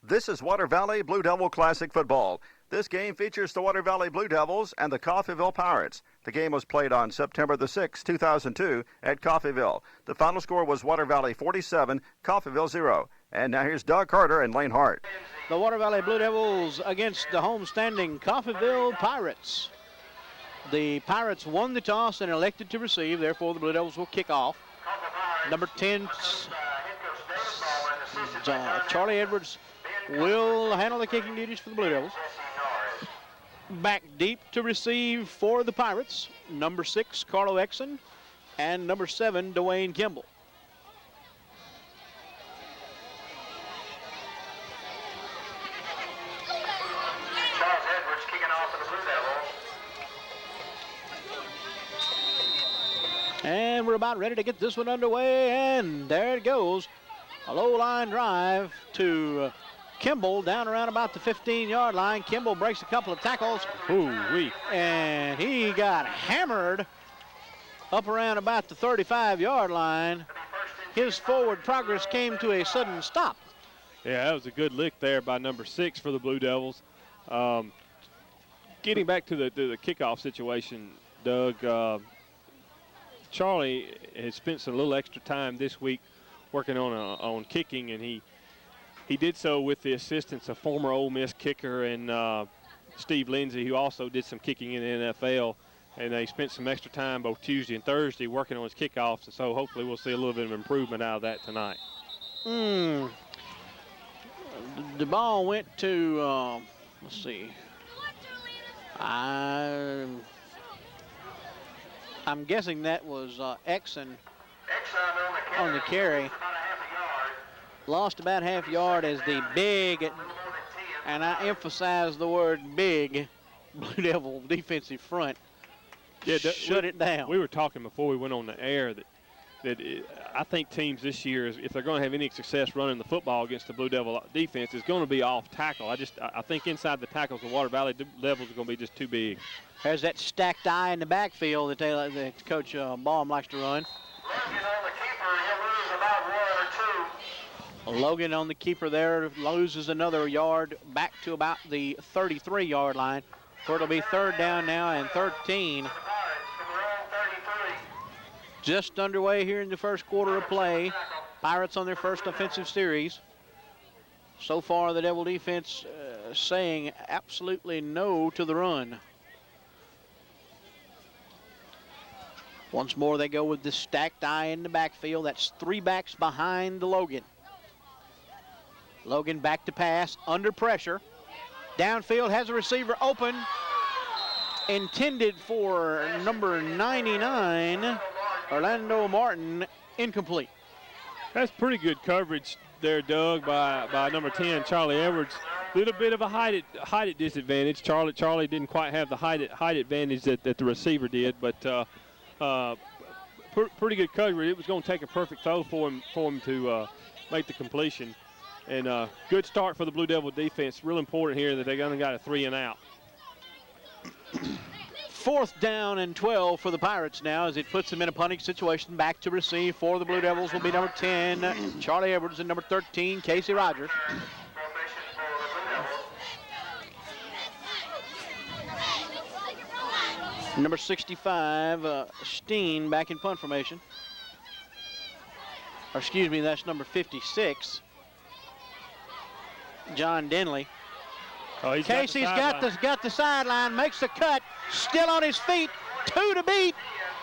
This is Water Valley Blue Devil Classic Football. This game features the Water Valley Blue Devils and the Coffeeville Pirates. The game was played on September the 6th, 2002 at Coffeeville. The final score was Water Valley 47, Coffeeville 0. And now here's Doug Carter and Lane Hart. The Water Valley Blue Devils against the homestanding Coffeeville Pirates. The Pirates won the toss and elected to receive, therefore the Blue Devils will kick off. Number 10, Charlie Edwards will handle the kicking duties for the Blue Devils. Back deep to receive for the Pirates, number 6, Carlo Exon, and number 7, Dwayne Kimball. Charles Edwards kicking off for the Blue Devils. And we're about ready to get this one underway, and there it goes. A low line drive to Kimball down around about the 15-yard line. Kimball breaks a couple of tackles. Ooh-wee. And he got hammered up around about the 35-yard line. His forward progress came to a sudden stop. Yeah, that was a good lick there by number 6 for the Blue Devils. Getting back to the kickoff situation, Doug, Charlie has spent a little extra time this week working on kicking, and he did so with the assistance of former Ole Miss kicker and Steve Lindsay, who also did some kicking in the NFL. And they spent some extra time both Tuesday and Thursday working on his kickoffs, and so hopefully we'll see a little bit of improvement out of that tonight. The ball went to, let's see. I'm guessing that was Exon on the carry. Lost about half a yard as the big, and I emphasize the word big, Blue Devil defensive front shut it down. We were talking before we went on the air that I think teams this year, if they're going to have any success running the football against the Blue Devil defense, is going to be off tackle. I think inside the tackles, the Water Valley Devils are going to be just too big. There's that stacked eye in the backfield that Coach Baum likes to run. Logan on the keeper, he'll lose about 1 or 2. Logan on the keeper there loses another yard back to about the 33-yard line, where it'll be third down now and 13. Just underway here in the first quarter of play. Pirates on their first offensive series. So far, the Devil defense saying absolutely no to the run. Once more, they go with the stacked eye in the backfield. That's 3 backs behind the Logan. Logan back to pass, under pressure. Downfield has a receiver open. Intended for number 99, Orlando Martin, incomplete. That's pretty good coverage there, Doug, by number 10, Charlie Edwards. Little bit of a height disadvantage. Charlie didn't quite have the height advantage that the receiver did, but pretty good coverage. It was going to take a perfect throw for him to make the completion. And good start for the Blue Devil defense. Real important here that they only got a 3 and out. 4th down and 12 for the Pirates now as it puts them in a punting situation. Back to receive for the Blue Devils will be number 10, Charlie Edwards, and number 13, Casey Rogers. Number 65, Steen back in punt formation. Or excuse me, that's number 56, John Denley. Oh, Casey's got the sideline, makes the cut, still on his feet, 2 to beat,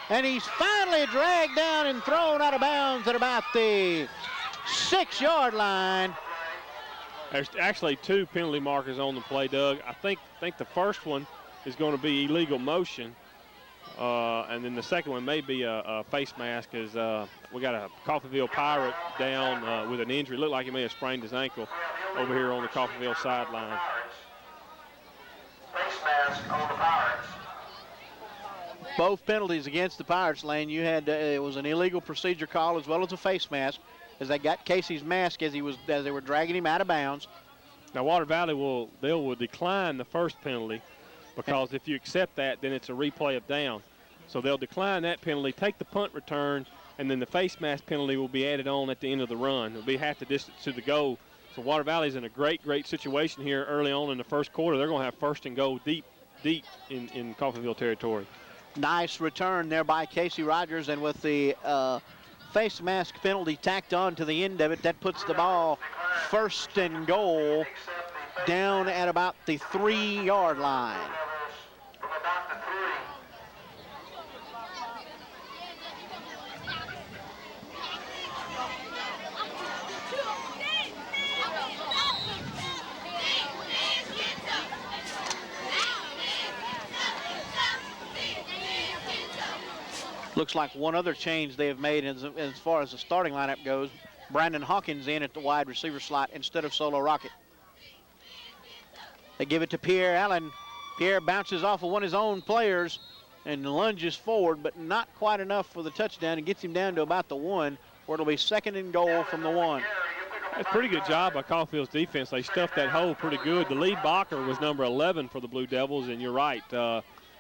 and he's finally dragged down and thrown out of bounds at about the 6-yard line. There's actually 2 penalty markers on the play, Doug. I think the first one is going to be illegal motion, and then the second one may be a face mask, as we got a Coffeeville Pirate down with an injury. Looked like he may have sprained his ankle over here on the Coffeeville sideline. Face mask on the Pirates. Both penalties against the Pirates, Lane. You had it was an illegal procedure call as well as a face mask, as they got Casey's mask as they were dragging him out of bounds. Now Water Valley will decline the first penalty, because if you accept that, then it's a replay of down. So they'll decline that penalty, take the punt return, and then the face mask penalty will be added on at the end of the run. It'll be half the distance to the goal. So Water Valley's in a great situation here early on in the first quarter. They're going to have first and goal deep in Coffeeville territory. Nice return there by Casey Rogers, and with the face mask penalty tacked on to the end of it, that puts the ball first and goal down at about the 3-yard line. Looks like one other change they have made as far as the starting lineup goes. Brandon Hawkins in at the wide receiver slot instead of Solo Rocket. They give it to Pierre Allen. Pierre bounces off of one of his own players and lunges forward, but not quite enough for the touchdown, and gets him down to about the 1, where it'll be second and goal from the 1. That's a pretty good job by Coffeeville's defense. They stuffed that hole pretty good. The lead blocker was number 11 for the Blue Devils, and you're right.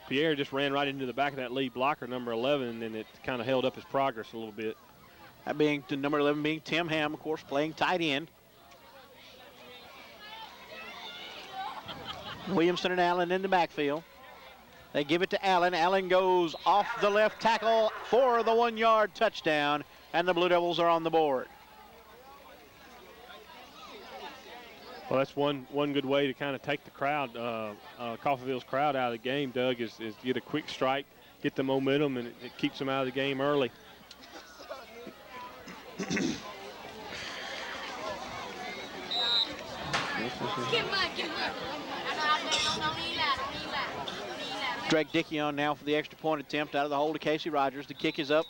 Pierre just ran right into the back of that lead blocker, number 11, and it kind of held up his progress a little bit. That being the number 11 being Tim Ham, of course, playing tight end. Williamson and Allen in the backfield. They give it to Allen. Allen goes off the left tackle for the 1-yard touchdown, and the Blue Devils are on the board. Well, that's one good way to kind of take the crowd, Coffeeville's crowd out of the game, Doug, is get a quick strike, get the momentum, and it keeps them out of the game early. Drake Dickey on now for the extra point attempt out of the hole to Casey Rogers. The kick is up,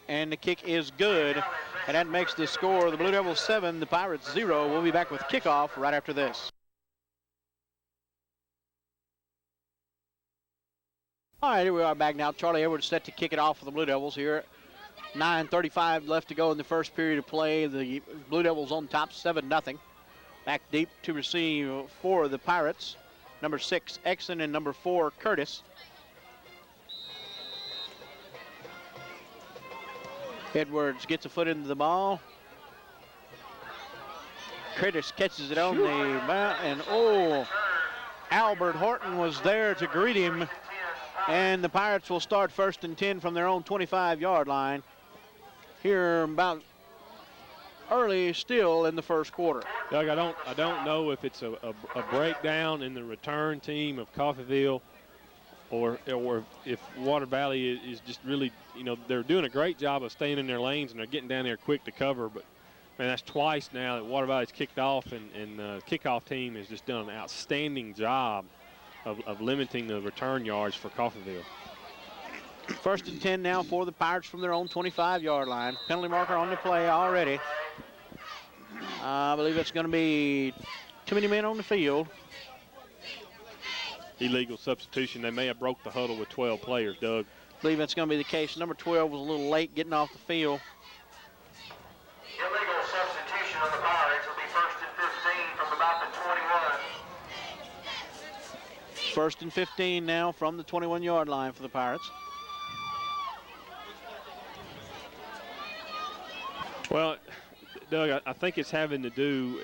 and the kick is good. And that makes the score the Blue Devils 7, the Pirates 0. We'll be back with kickoff right after this. All right, here we are back now. Charlie Edwards set to kick it off for the Blue Devils here. 9:35 left to go in the first period of play. The Blue Devils on top 7-0. Back deep to receive for the Pirates. Number 6, Exon, and number 4, Curtis. Edwards gets a foot into the ball. Curtis catches it on the mount, and Albert Horton was there to greet him. And the Pirates will start first and 10 from their own 25-yard line here about early still in the first quarter. Doug, I don't know if it's a breakdown in the return team of Coffeeville, or if Water Valley is just really, they're doing a great job of staying in their lanes and they're getting down there quick to cover. But, man, that's twice now that Water Valley's kicked off, and the kickoff team has just done an outstanding job of limiting the return yards for Coffeeville. First and 10 now for the Pirates from their own 25-yard line. Penalty marker on the play already. I believe it's going to be too many men on the field. Illegal substitution. They may have broke the huddle with 12 players, Doug. I believe that's going to be the case. Number 12 was a little late getting off the field. Illegal substitution on the Pirates will be first and 15 from about the 21. First and 15 now from the 21-yard line for the Pirates. Well, Doug, I think it's having to do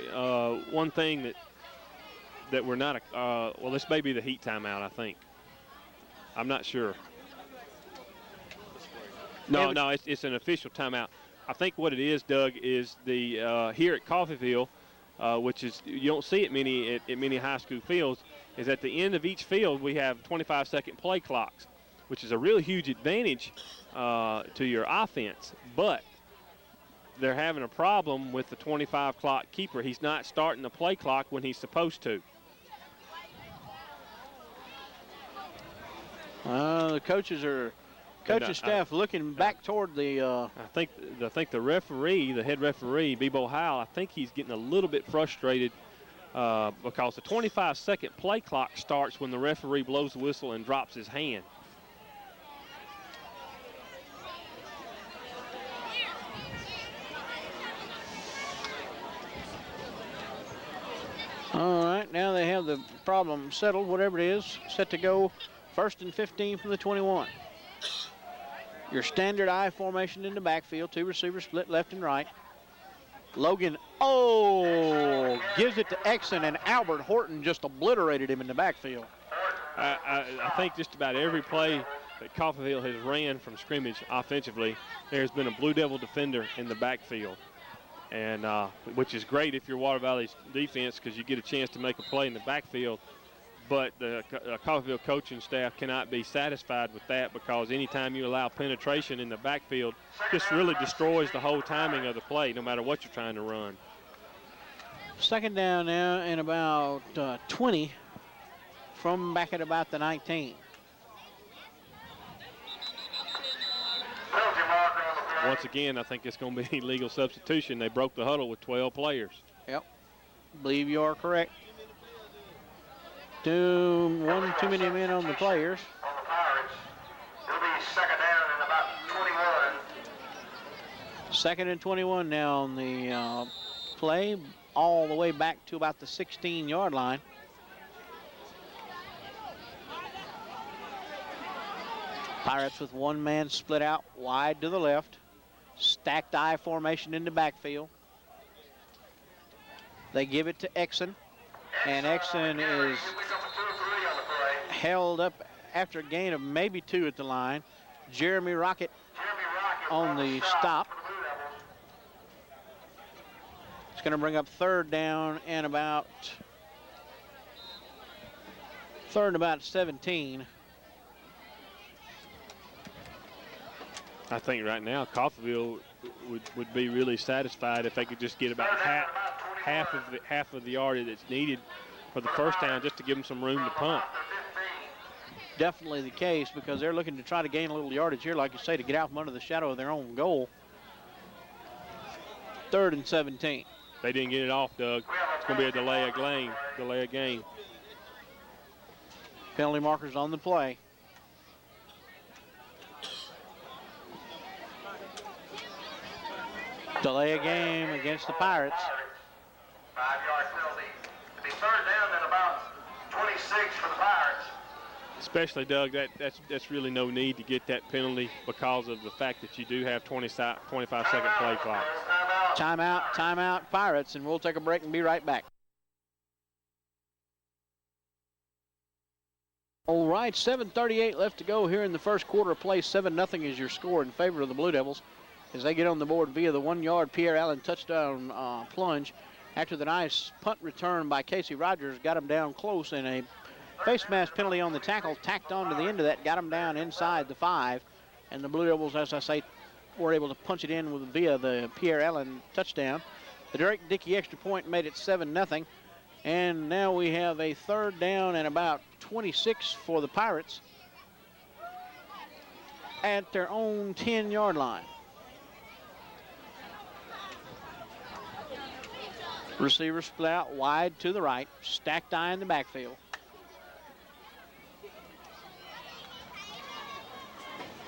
one thing that we're not, well, this may be the heat timeout, I think. I'm not sure. No, it's an official timeout. I think what it is, Doug, is the here at Coffeeville, which is, you don't see it at many high school fields, is at the end of each field we have 25-second play clocks, which is a really huge advantage to your offense. But they're having a problem with the 25 clock keeper. He's not starting the play clock when he's supposed to. The coaching staff looking back toward the. I think the referee, the head referee, Bebo Howell, I think he's getting a little bit frustrated because the 25-second play clock starts when the referee blows the whistle and drops his hand. All right, now they have the problem settled, whatever it is, set to go first and 15 from the 21. Your standard I formation in the backfield, two receivers split left and right. Logan, gives it to Exon, and Albert Horton just obliterated him in the backfield. I think just about every play that Coffeeville has ran from scrimmage offensively, there's been a Blue Devil defender in the backfield, and which is great if you're Water Valley's defense because you get a chance to make a play in the backfield. But the Coffeeville coaching staff cannot be satisfied with that because anytime you allow penetration in the backfield, just really destroys the whole timing of the play, no matter what you're trying to run. Second down now and about 20 from back at about the 19. Once again, I think it's going to be legal substitution. They broke the huddle with 12 players. Yep, believe you are correct. One too many men on the players. On the Pirates. It'll be second down and about 21. Second and 21 now on the play, all the way back to about the 16-yard line. Pirates with one man split out wide to the left. Stacked I formation in the backfield. They give it to Exon, and Exon is held up after a gain of maybe 2 at the line. Jeremy Rocket on the stop. It's going to bring up third down and about 17. I think right now Coffeeville would be really satisfied if they could just get about half of the yardage that's needed for the first down, just to give them some room to punt. Definitely the case, because they're looking to try to gain a little yardage here, like you say, to get out from under the shadow of their own goal. 3rd and 17. They didn't get it off, Doug. It's going to be a delay of game. Penalty markers on the play. Delay a game against the Pirates. 5-yard penalty. It'll be third down and about 26 for the Pirates. Especially, Doug, that's really no need to get that penalty because of the fact that you do have 25-second play clock. Timeout, Pirates, and we'll take a break and be right back. All right, 7:38 left to go here in the first quarter. Play 7-0 is your score in favor of the Blue Devils as they get on the board via the 1-yard Pierre Allen touchdown plunge after the nice punt return by Casey Rogers got him down close, and a face mask penalty on the tackle tacked on to the end of that got him down inside the 5, and the Blue Devils, as I say, were able to punch it in via the Pierre Allen touchdown. The Drake Dickey extra point made it 7-0, and now we have a third down and about 26 for the Pirates at their own 10-yard line. Receiver split out wide to the right, stacked I in the backfield.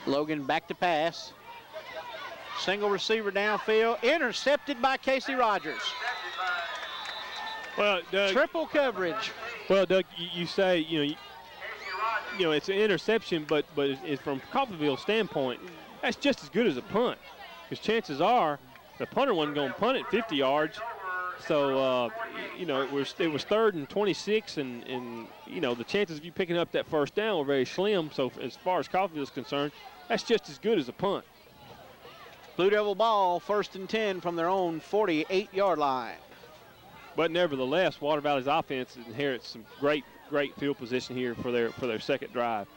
Logan back to pass. Single receiver downfield, intercepted by Casey Rogers. Well, Doug, triple coverage. Well, Doug, you say you know it's an interception, but it's from Coffeeville's standpoint, that's just as good as a punt, because chances are the punter wasn't going to punt it 50 yards. So it was 3rd and 26, and the chances of you picking up that first down were very slim. So as far as Coffeeville is concerned, that's just as good as a punt. Blue Devil ball, 1st and 10 from their own 48-yard line. But nevertheless, Water Valley's offense inherits some great field position here for their second drive.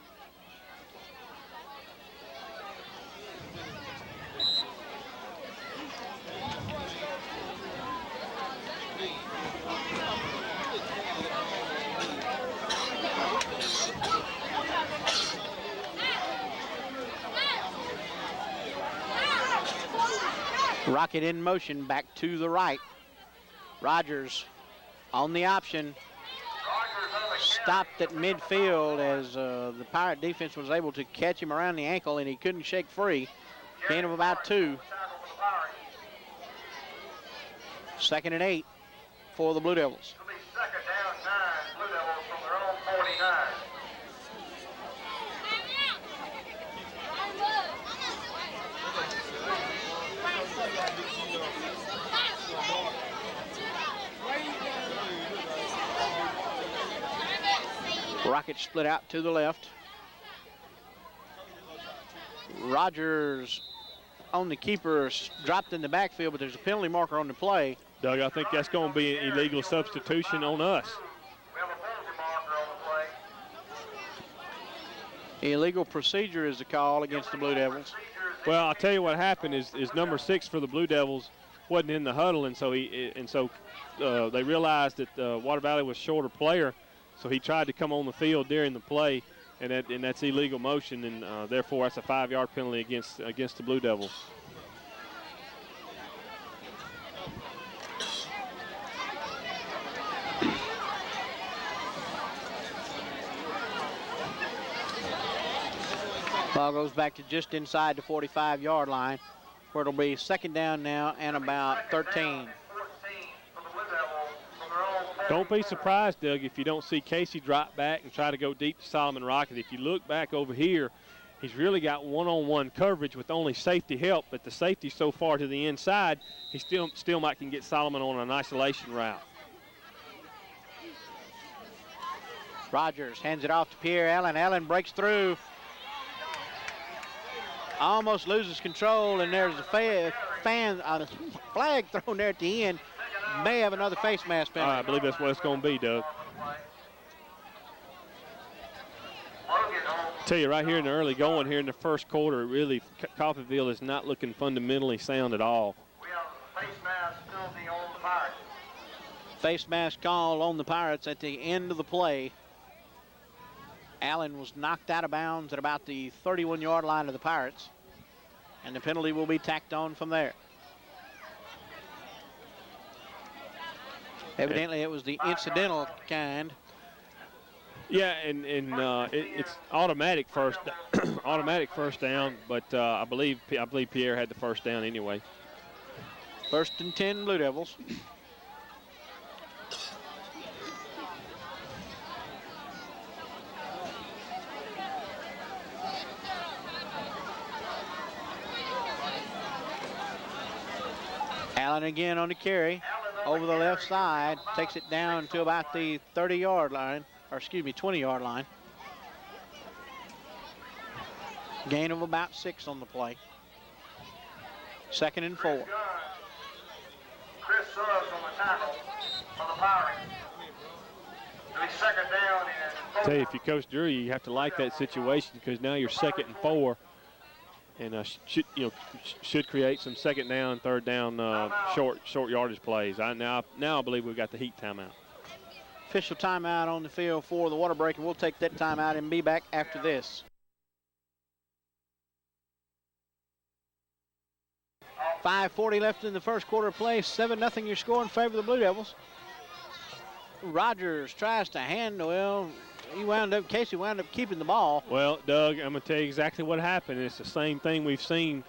Rocket in motion, back to the right. Rogers on the option. Stopped at midfield as the Pirate defense was able to catch him around the ankle, and he couldn't shake free. Gain of about 2. 2nd and 8 for the Blue Devils. It'll be second down 9, Blue Devils from their own 49. Rockets split out to the left. Rogers on the keeper, dropped in the backfield, but there's a penalty marker on the play. Doug, I think that's going to be an illegal substitution on us. We have a penalty marker on the play. Illegal procedure is the call against the Blue Devils. Well, I'll tell you what happened is number 6 for the Blue Devils wasn't in the huddle, and so they realized that Water Valley was a shorter player, so he tried to come on the field during the play, and that's illegal motion, and therefore that's a 5-yard penalty against the Blue Devils. Ball goes back to just inside the 45-yard line, where it'll be second down now and about 13. Don't be surprised, Doug, if you don't see Casey drop back and try to go deep to Solomon Rocket. If you look back over here, he's really got one-on-one coverage with only safety help, but the safety's so far to the inside, he still might can get Solomon on an isolation route. Rogers hands it off to Pierre Allen. Allen breaks through. Almost loses control, and there's a flag thrown there at the end. May have another face mask penalty. I believe that's what it's going to be, Doug. Tell you right here in the early going here in the first quarter, really Coffeeville is not looking fundamentally sound at all. We have a face mask penalty on the Pirates. Face mask call on the Pirates at the end of the play. Allen was knocked out of bounds at about the 31-yard line of the Pirates, and the penalty will be tacked on from there. Evidently, it was the incidental kind. Yeah, and it's automatic first down, but I believe Pierre had the first down anyway. 1st and 10, Blue Devils. Allen again on the carry, over the left side, takes it down to about the 30-yard line, or excuse me, 20-yard line. Gain of about 6 on the play. 2nd and 4. Chris Suggs on the tackle for the Pirates. It'll be second down and 4. Tell you, if you coach Drury, you have to like that situation because now you're 2nd and 4. And should create some second down, third down, short yardage plays. Now I believe we've got the Heat timeout. Official timeout on the field for the water break, and we'll take that timeout and be back after this. 5:40 left in the first quarter of play. 7-0 your score in favor of the Blue Devils. Rogers tries to handle. Well, Casey wound up keeping the ball. Well, Doug, I'm going to tell you exactly what happened. It's the same thing we've seen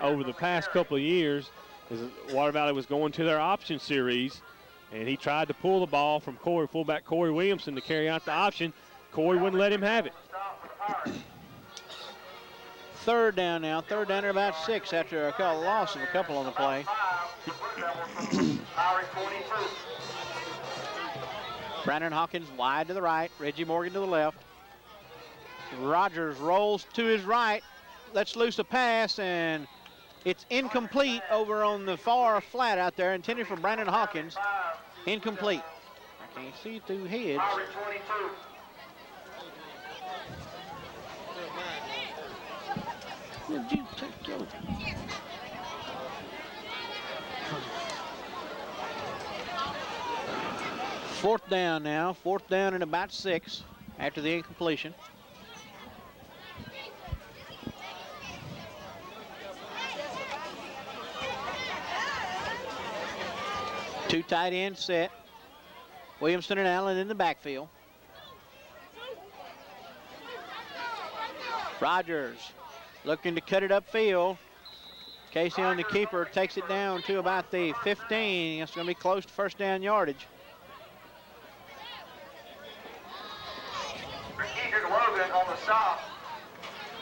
over the past couple of years. Is Water Valley was going to their option series, and he tried to pull the ball from fullback Corey Williamson to carry out the option. Corey wouldn't let him have it. 3rd down now. 3rd down at about 6 after a loss of a couple on the play. Brandon Hawkins wide to the right. Reggie Morgan to the left. Rogers rolls to his right. Lets loose a pass, and it's incomplete over on the far flat out there, intended for Brandon Hawkins. Incomplete. I can't see through heads. Would you take your... 4th down now. 4th down and about 6 after the incompletion. Two tight ends set. Williamson and Allen in the backfield. Rogers looking to cut it upfield. Casey on the keeper takes it down to about the 15. It's going to be close to 1st down yardage. On the stop.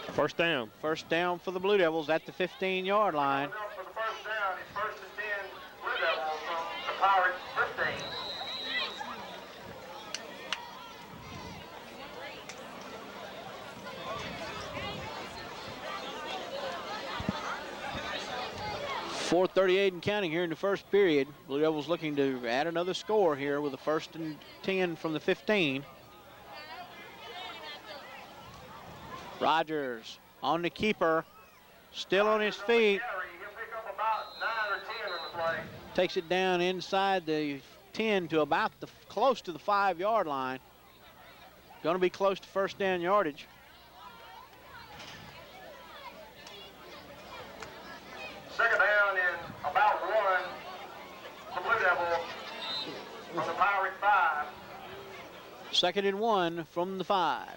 1st down. 1st down for the Blue Devils at the 15-yard line. For the 1st down, it's 1st and 10 Blue Devils from the Pirates 15. 4:38 and counting here in the first period. Blue Devils looking to add another score here with a 1st and 10 from the 15. Rogers on the keeper, still on his feet. Takes it down inside the 10 to about close to the 5-yard line. Going to be close to first down yardage. Second down in about 1 for Blue Devils from the Pirate 5. 2nd and 1 from the 5.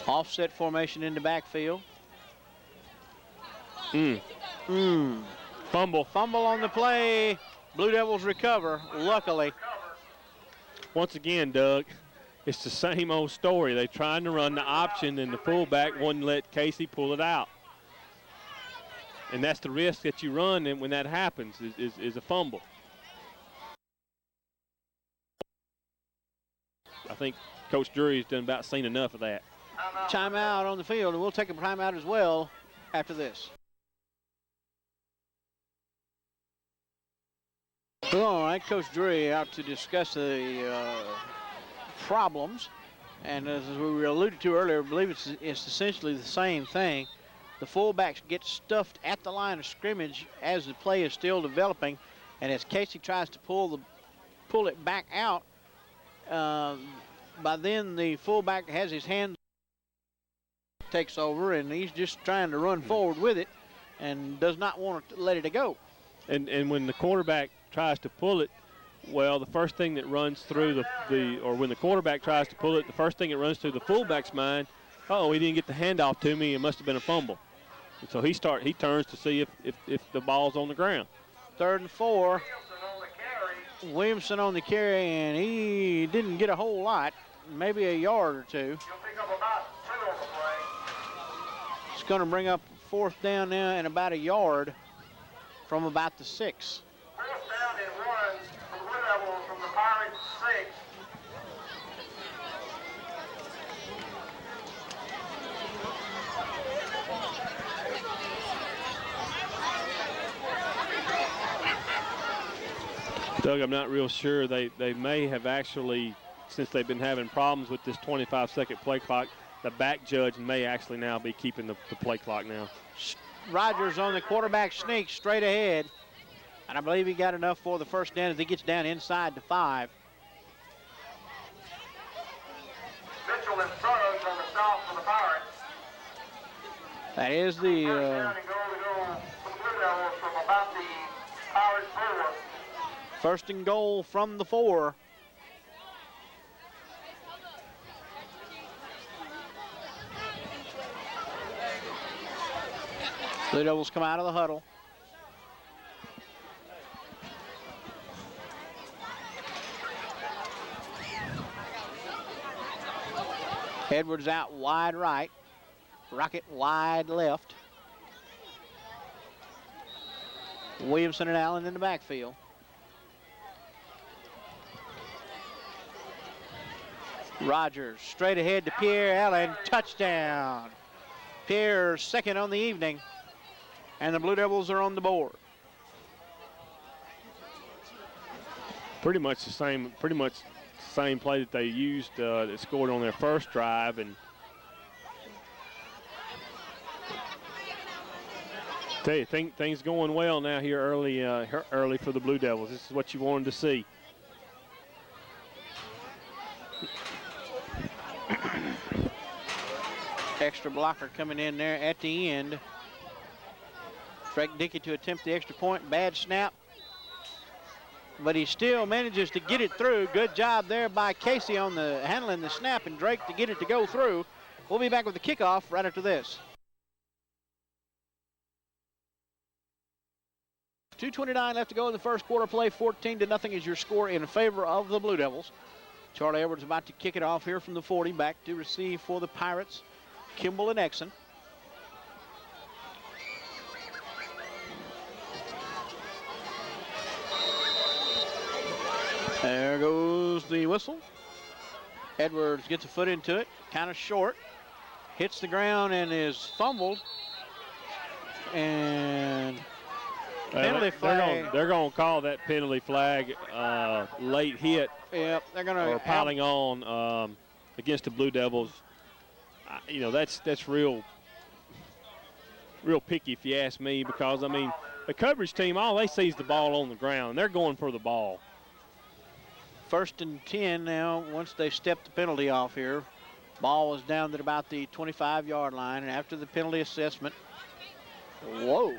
Offset formation in the backfield. Fumble. Fumble on the play. Blue Devils recover, luckily. Once again, Doug, it's the same old story. They're trying to run the option, and the fullback wouldn't let Casey pull it out. And that's the risk that you run when that happens, is a fumble. I think Coach Drury's done about seen enough of that. Timeout on the field, and we'll take a timeout as well after this. All right, Coach Drury out to discuss the problems. And as we alluded to earlier, I believe it's essentially the same thing. The fullbacks get stuffed at the line of scrimmage as the play is still developing. And as Casey tries to pull it back out, by then the fullback has his hand, takes over, and he's just trying to run forward with it and does not want to let it go. And when the quarterback tries to pull it, well, the first thing that runs through or when the quarterback tries to pull it, the first thing that runs through the fullback's mind, oh, he didn't get the handoff to me, it must have been a fumble. And so he turns to see if the ball's on the ground. 3rd and 4. Williamson on the carry, and he didn't get a whole lot, maybe a yard or 2. You'll pick up about 2 on the play. It's going to bring up 4th down now and about a yard from about the 6. 4th down and 1 for the Blue Devils from the Pirates 6. Doug, I'm not real sure. They may have actually, since they've been having problems with this 25-second play clock, the back judge may actually now be keeping the play clock now. Rogers on the quarterback sneak straight ahead. And I believe he got enough for the first down as he gets down inside the 5. Mitchell and Suggs on the stop for the Pirates. That is First the down and goal to go for the Blue Devils from about the Pirates 4. 1st and goal from the 4. Blue Devils come out of the huddle. Edwards out wide right. Rocket wide left. Williamson and Allen in the backfield. Rogers straight ahead to Pierre Allen. Touchdown. Pierre 2nd on the evening. And the Blue Devils are on the board. Pretty much the same play that they used that scored on their first drive, and tell you, things going well now here early for the Blue Devils. This is what you wanted to see. Extra blocker coming in there at the end. Frank Dickey to attempt the extra point. Bad snap. But he still manages to get it through. Good job there by Casey on the handling the snap, and Drake to get it to go through. We'll be back with the kickoff right after this. 2:29 left to go in the first quarter play. 14-0 is your score in favor of the Blue Devils. Charlie Edwards about to kick it off here from the 40. Back to receive for the Pirates, Kimball and Exon. There goes the whistle. Edwards gets a foot into it, kind of short. Hits the ground and is fumbled. And penalty flag. They're going to call that penalty flag late hit. Yep, they're going to. Or piling on against the Blue Devils. You know, that's real picky if you ask me, because, I mean, the coverage team, all they see is the ball on the ground, and they're going for the ball. 1st and 10 now once they step the penalty off here. Ball is down at about the 25-yard line, and after the penalty assessment, whoa.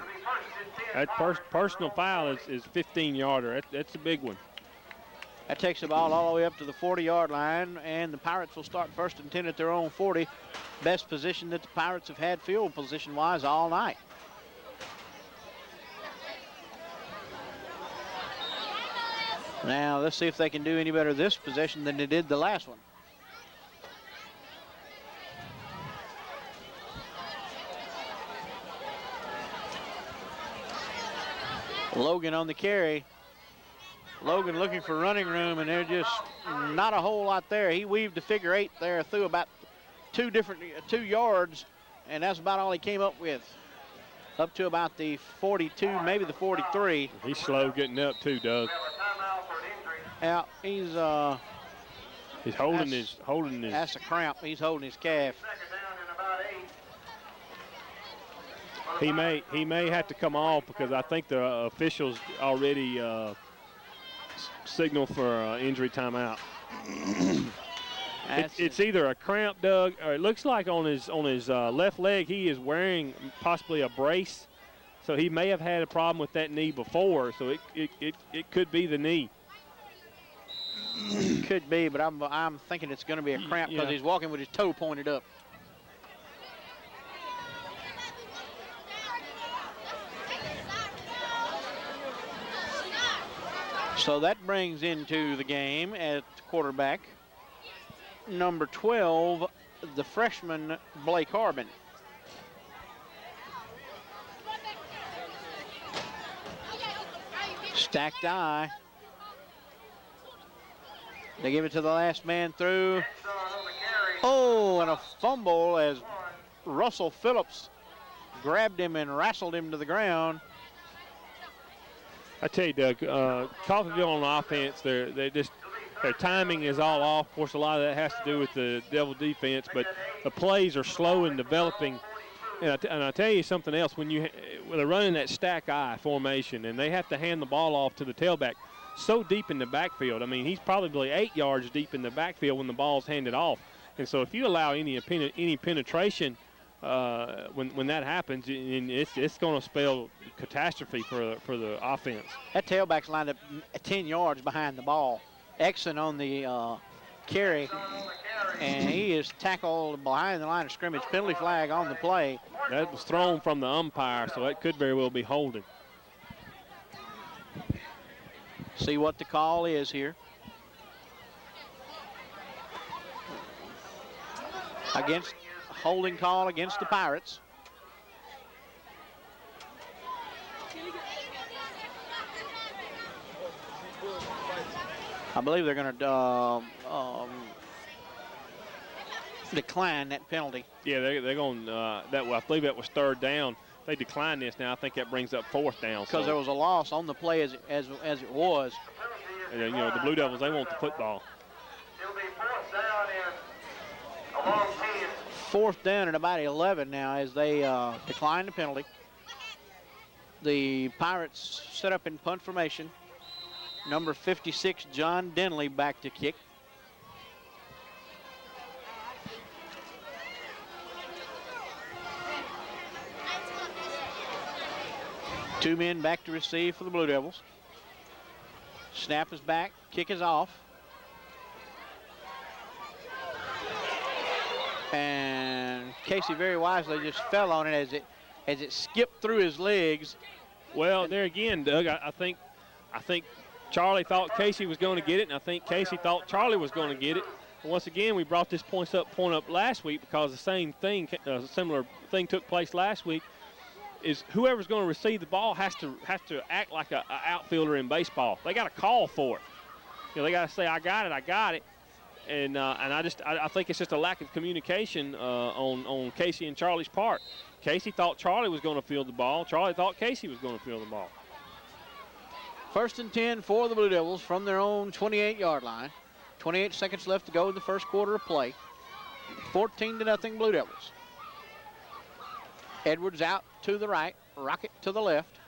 That personal foul is 15-yarder. That's a big one. That takes the ball all the way up to the 40-yard line, and the Pirates will start 1st and 10 at their own 40. Best position that the Pirates have had field position-wise all night. Now, let's see if they can do any better this possession than they did the last one. Logan on the carry. Logan looking for running room, and there's just not a whole lot there. He weaved the figure 8 there through about 2 yards, and that's about all he came up with. Up to about the 42, maybe the 43. He's slow getting up too, Doug. Yeah, he's holding his. That's a cramp. He's holding his calf. He may have to come off, because I think the officials already signal for injury timeout. It's either a cramp, Doug, or it looks like on his left leg he is wearing possibly a brace, so he may have had a problem with that knee before. So it could be the knee. Could be, but I'm thinking it's going to be a cramp because he's walking with his toe pointed up. So that brings into the game at quarterback number 12, the freshman Blake Harbin. Stacked eye. They give it to the last man through. Oh, and a fumble as Russell Phillips grabbed him and wrestled him to the ground. I tell you, Doug, Coffeeville on offense, their timing is all off. Of course, a lot of that has to do with the Devil defense, but the plays are slow in developing. And I tell you something else, when they're running that stack eye formation and they have to hand the ball off to the tailback so deep in the backfield. I mean, he's probably 8 yards deep in the backfield when the ball's handed off. And so if you allow any penetration when that happens, it's going to spell catastrophe for the offense. That tailback's lined up 10 yards behind the ball. Exon on the carry, and he is tackled behind the line of scrimmage. Penalty flag on the play. That was thrown from the umpire, so that could very well be holding. See what the call is here. Holding call against the Pirates. I believe they're going to decline that penalty. Yeah, they're going I believe that was 3rd down. If they decline this now, I think that brings up 4th down. Because there was a loss on the play as it was. And, the Blue Devils, they want the football. It'll be 4th down in a long 10. 4th down and about 11 now as they decline the penalty. The Pirates set up in punt formation. Number 56, John Denley, back to kick. Two men back to receive for the Blue Devils. Snap is back, kick is off. And Casey very wisely just fell on it as it skipped through his legs. Well, there again, Doug, I think Charlie thought Casey was going to get it, and I think Casey thought Charlie was going to get it. And once again, we brought this point up last week because the same thing, similar thing took place last week. Is whoever's going to receive the ball has to act like an outfielder in baseball. They got to call for it. They got to say, I got it. And I think it's just a lack of communication on Casey and Charlie's part. Casey thought Charlie was going to field the ball. Charlie thought Casey was going to field the ball. 1st and 10 for the Blue Devils from their own 28-yard line. 28 seconds left to go in the first quarter of play. 14-0 Blue Devils. Edwards out to the right, Rocket to the left.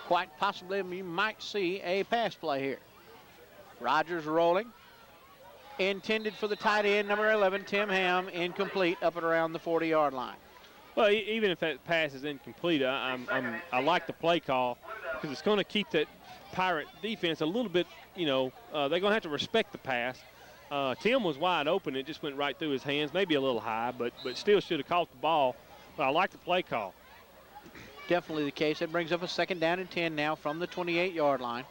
Quite possibly you might see a pass play here. Rogers rolling. Intended for the tight end, number 11, Tim Ham, incomplete up at around the 40-yard line. Well, even if that pass is incomplete, I like the play call because it's going to keep that Pirate defense a little bit, they're going to have to respect the pass. Tim was wide open. It just went right through his hands, maybe a little high, but still should have caught the ball. But I like the play call. Definitely the case. That brings up a 2nd down and 10 now from the 28-yard line.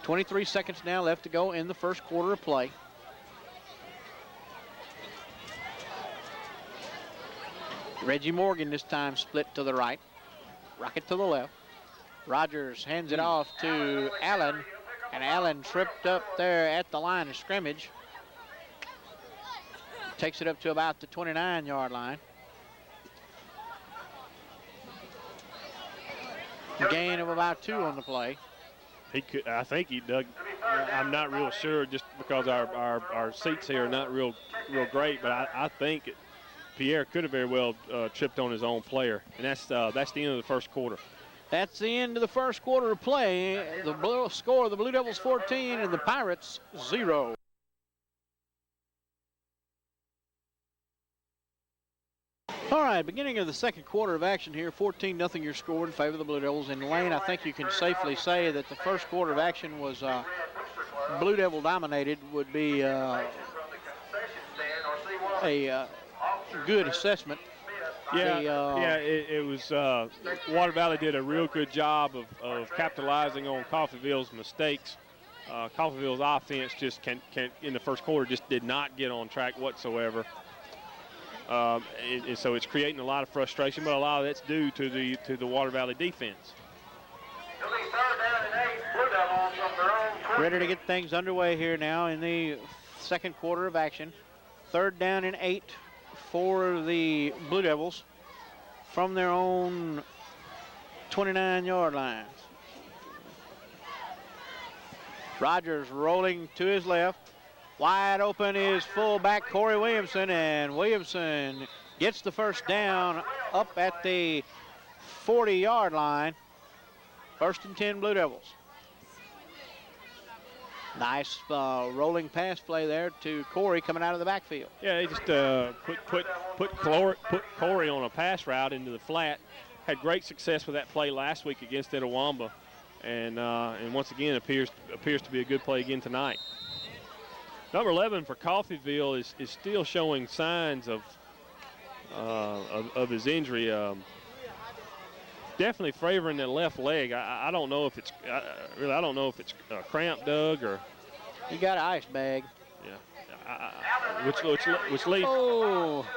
23 seconds now left to go in the first quarter of play. Reggie Morgan this time split to the right. Rocket to the left. Rogers hands it off to Allen, and Allen tripped up there at the line of scrimmage. Takes it up to about the 29-yard line. A gain of about 2 on the play. I think he dug. I'm not real sure just because our seats here are not real great, but I think Pierre could have very well tripped on his own player, and that's the end of the first quarter. That's the end of the first quarter of play. The score, the Blue Devils 14 and the Pirates 0. All right, beginning of the second quarter of action here, 14-0 your score in favor of the Blue Devils. And Lane, I think you can safely say that the first quarter of action was Blue Devil dominated, would be a good assessment. It was. Water Valley did a real good job of capitalizing on Coffeeville's mistakes. Coffeeville's offense just in the first quarter just did not get on track whatsoever. So it's creating a lot of frustration, but a lot of that's due to the Water Valley defense. Ready to get things underway here now in the second quarter of action. 3rd down and 8 for the Blue Devils from their own 29-yard line. Rogers rolling to his left. Wide open is fullback Corey Williamson, and Williamson gets the first down up at the 40-yard line. 1st and 10 Blue Devils. Nice rolling pass play there to Corey coming out of the backfield. Yeah, they just put Corey on a pass route into the flat. Had great success with that play last week against Etowamba, and once again appears to be a good play again tonight. Number 11 for Coffeeville is still showing signs of his injury. Definitely favoring the left leg. I don't know if it's I don't know if it's cramp, Doug, or he got an ice bag. Yeah,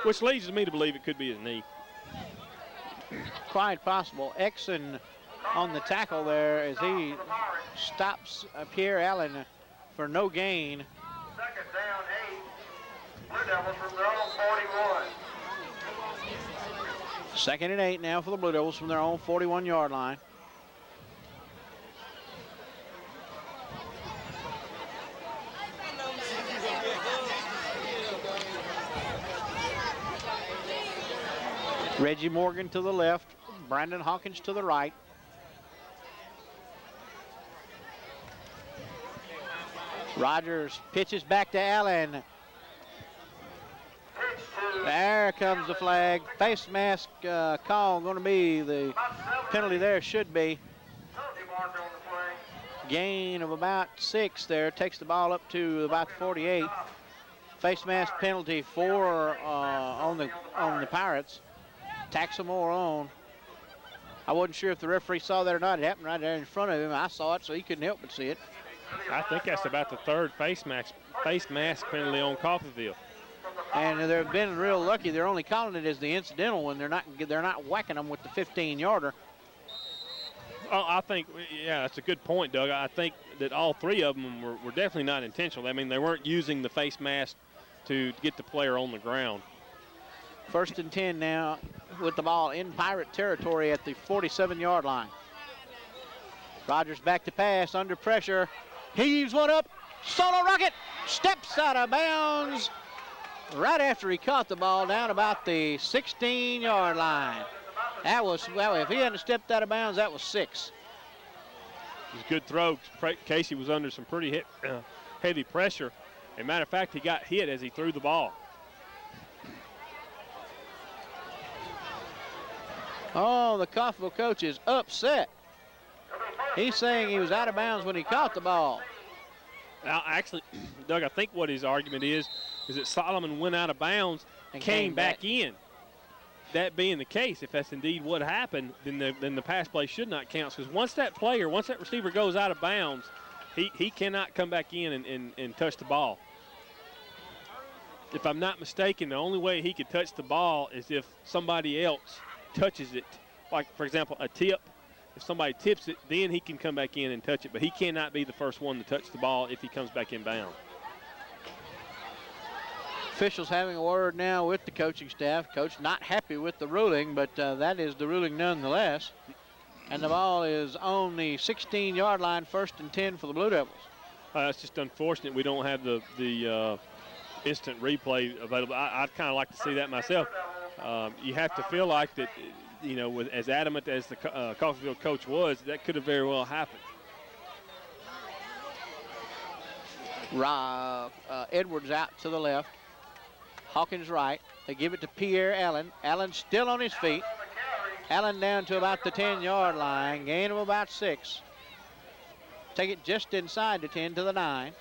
which leads me to believe it could be his knee. Quite possible. Exon on the tackle there as he stops Pierre Allen for no gain. 2nd down 8. Blue Devils from their own 41. 2nd and 8 now for the Blue Devils from their own 41-yard line. Reggie Morgan to the left, Brandon Hawkins to the right. Rogers pitches back to Allen. There comes the flag. Face mask call going to be the penalty there, should be. Gain of about 6 there. Takes the ball up to about 48. Face mask penalty for on the Pirates. Tacks some more on. I wasn't sure if the referee saw that or not. It happened right there in front of him. I saw it, so he couldn't help but see it. I think that's about the 3rd face mask penalty on Coffeeville. And they've been real lucky. They're only calling it as the incidental when they're not whacking them with the 15-yarder. Oh, I think, yeah, that's a good point, Doug. I think that all three of them were definitely not intentional. I mean, they weren't using the face mask to get the player on the ground. 1st and 10 now with the ball in Pirate territory at the 47-yard line. Rogers back to pass, under pressure. Heaves one up. Solo rocket. Steps out of bounds right after he caught the ball down about the 16-yard line. That was, well, if he hadn't stepped out of bounds, that was 6. It was a good throw. Casey was under some pretty heavy pressure. As a matter of fact, he got hit as he threw the ball. Oh, the Coffeeville coach is upset. He's saying he was out of bounds when he caught the ball. Now, actually, Doug, I think what his argument is that Solomon went out of bounds and came back in. That being the case, if that's indeed what happened, then the pass play should not count. Because once that receiver goes out of bounds, he cannot come back in and touch the ball. If I'm not mistaken, the only way he could touch the ball is if somebody else touches it. Like, for example, a tip. If somebody tips it, then he can come back in and touch it. But he cannot be the first one to touch the ball if he comes back in bounds. Officials having a word now with the coaching staff. Coach not happy with the ruling, but that is the ruling nonetheless. And the ball is on the 16-yard line, 1st and 10 for the Blue Devils. It's just unfortunate we don't have the instant replay available. I'd kind of like to see that myself. You have to feel like that, you know, as adamant as the Coffeeville coach was, that could have very well happened. Edwards out to the left. Hawkins right. They give it to Pierre Allen. Allen still on his feet. Allen down to about the 10-yard line. Gain of about 6. Take it just inside the 10 to the 9.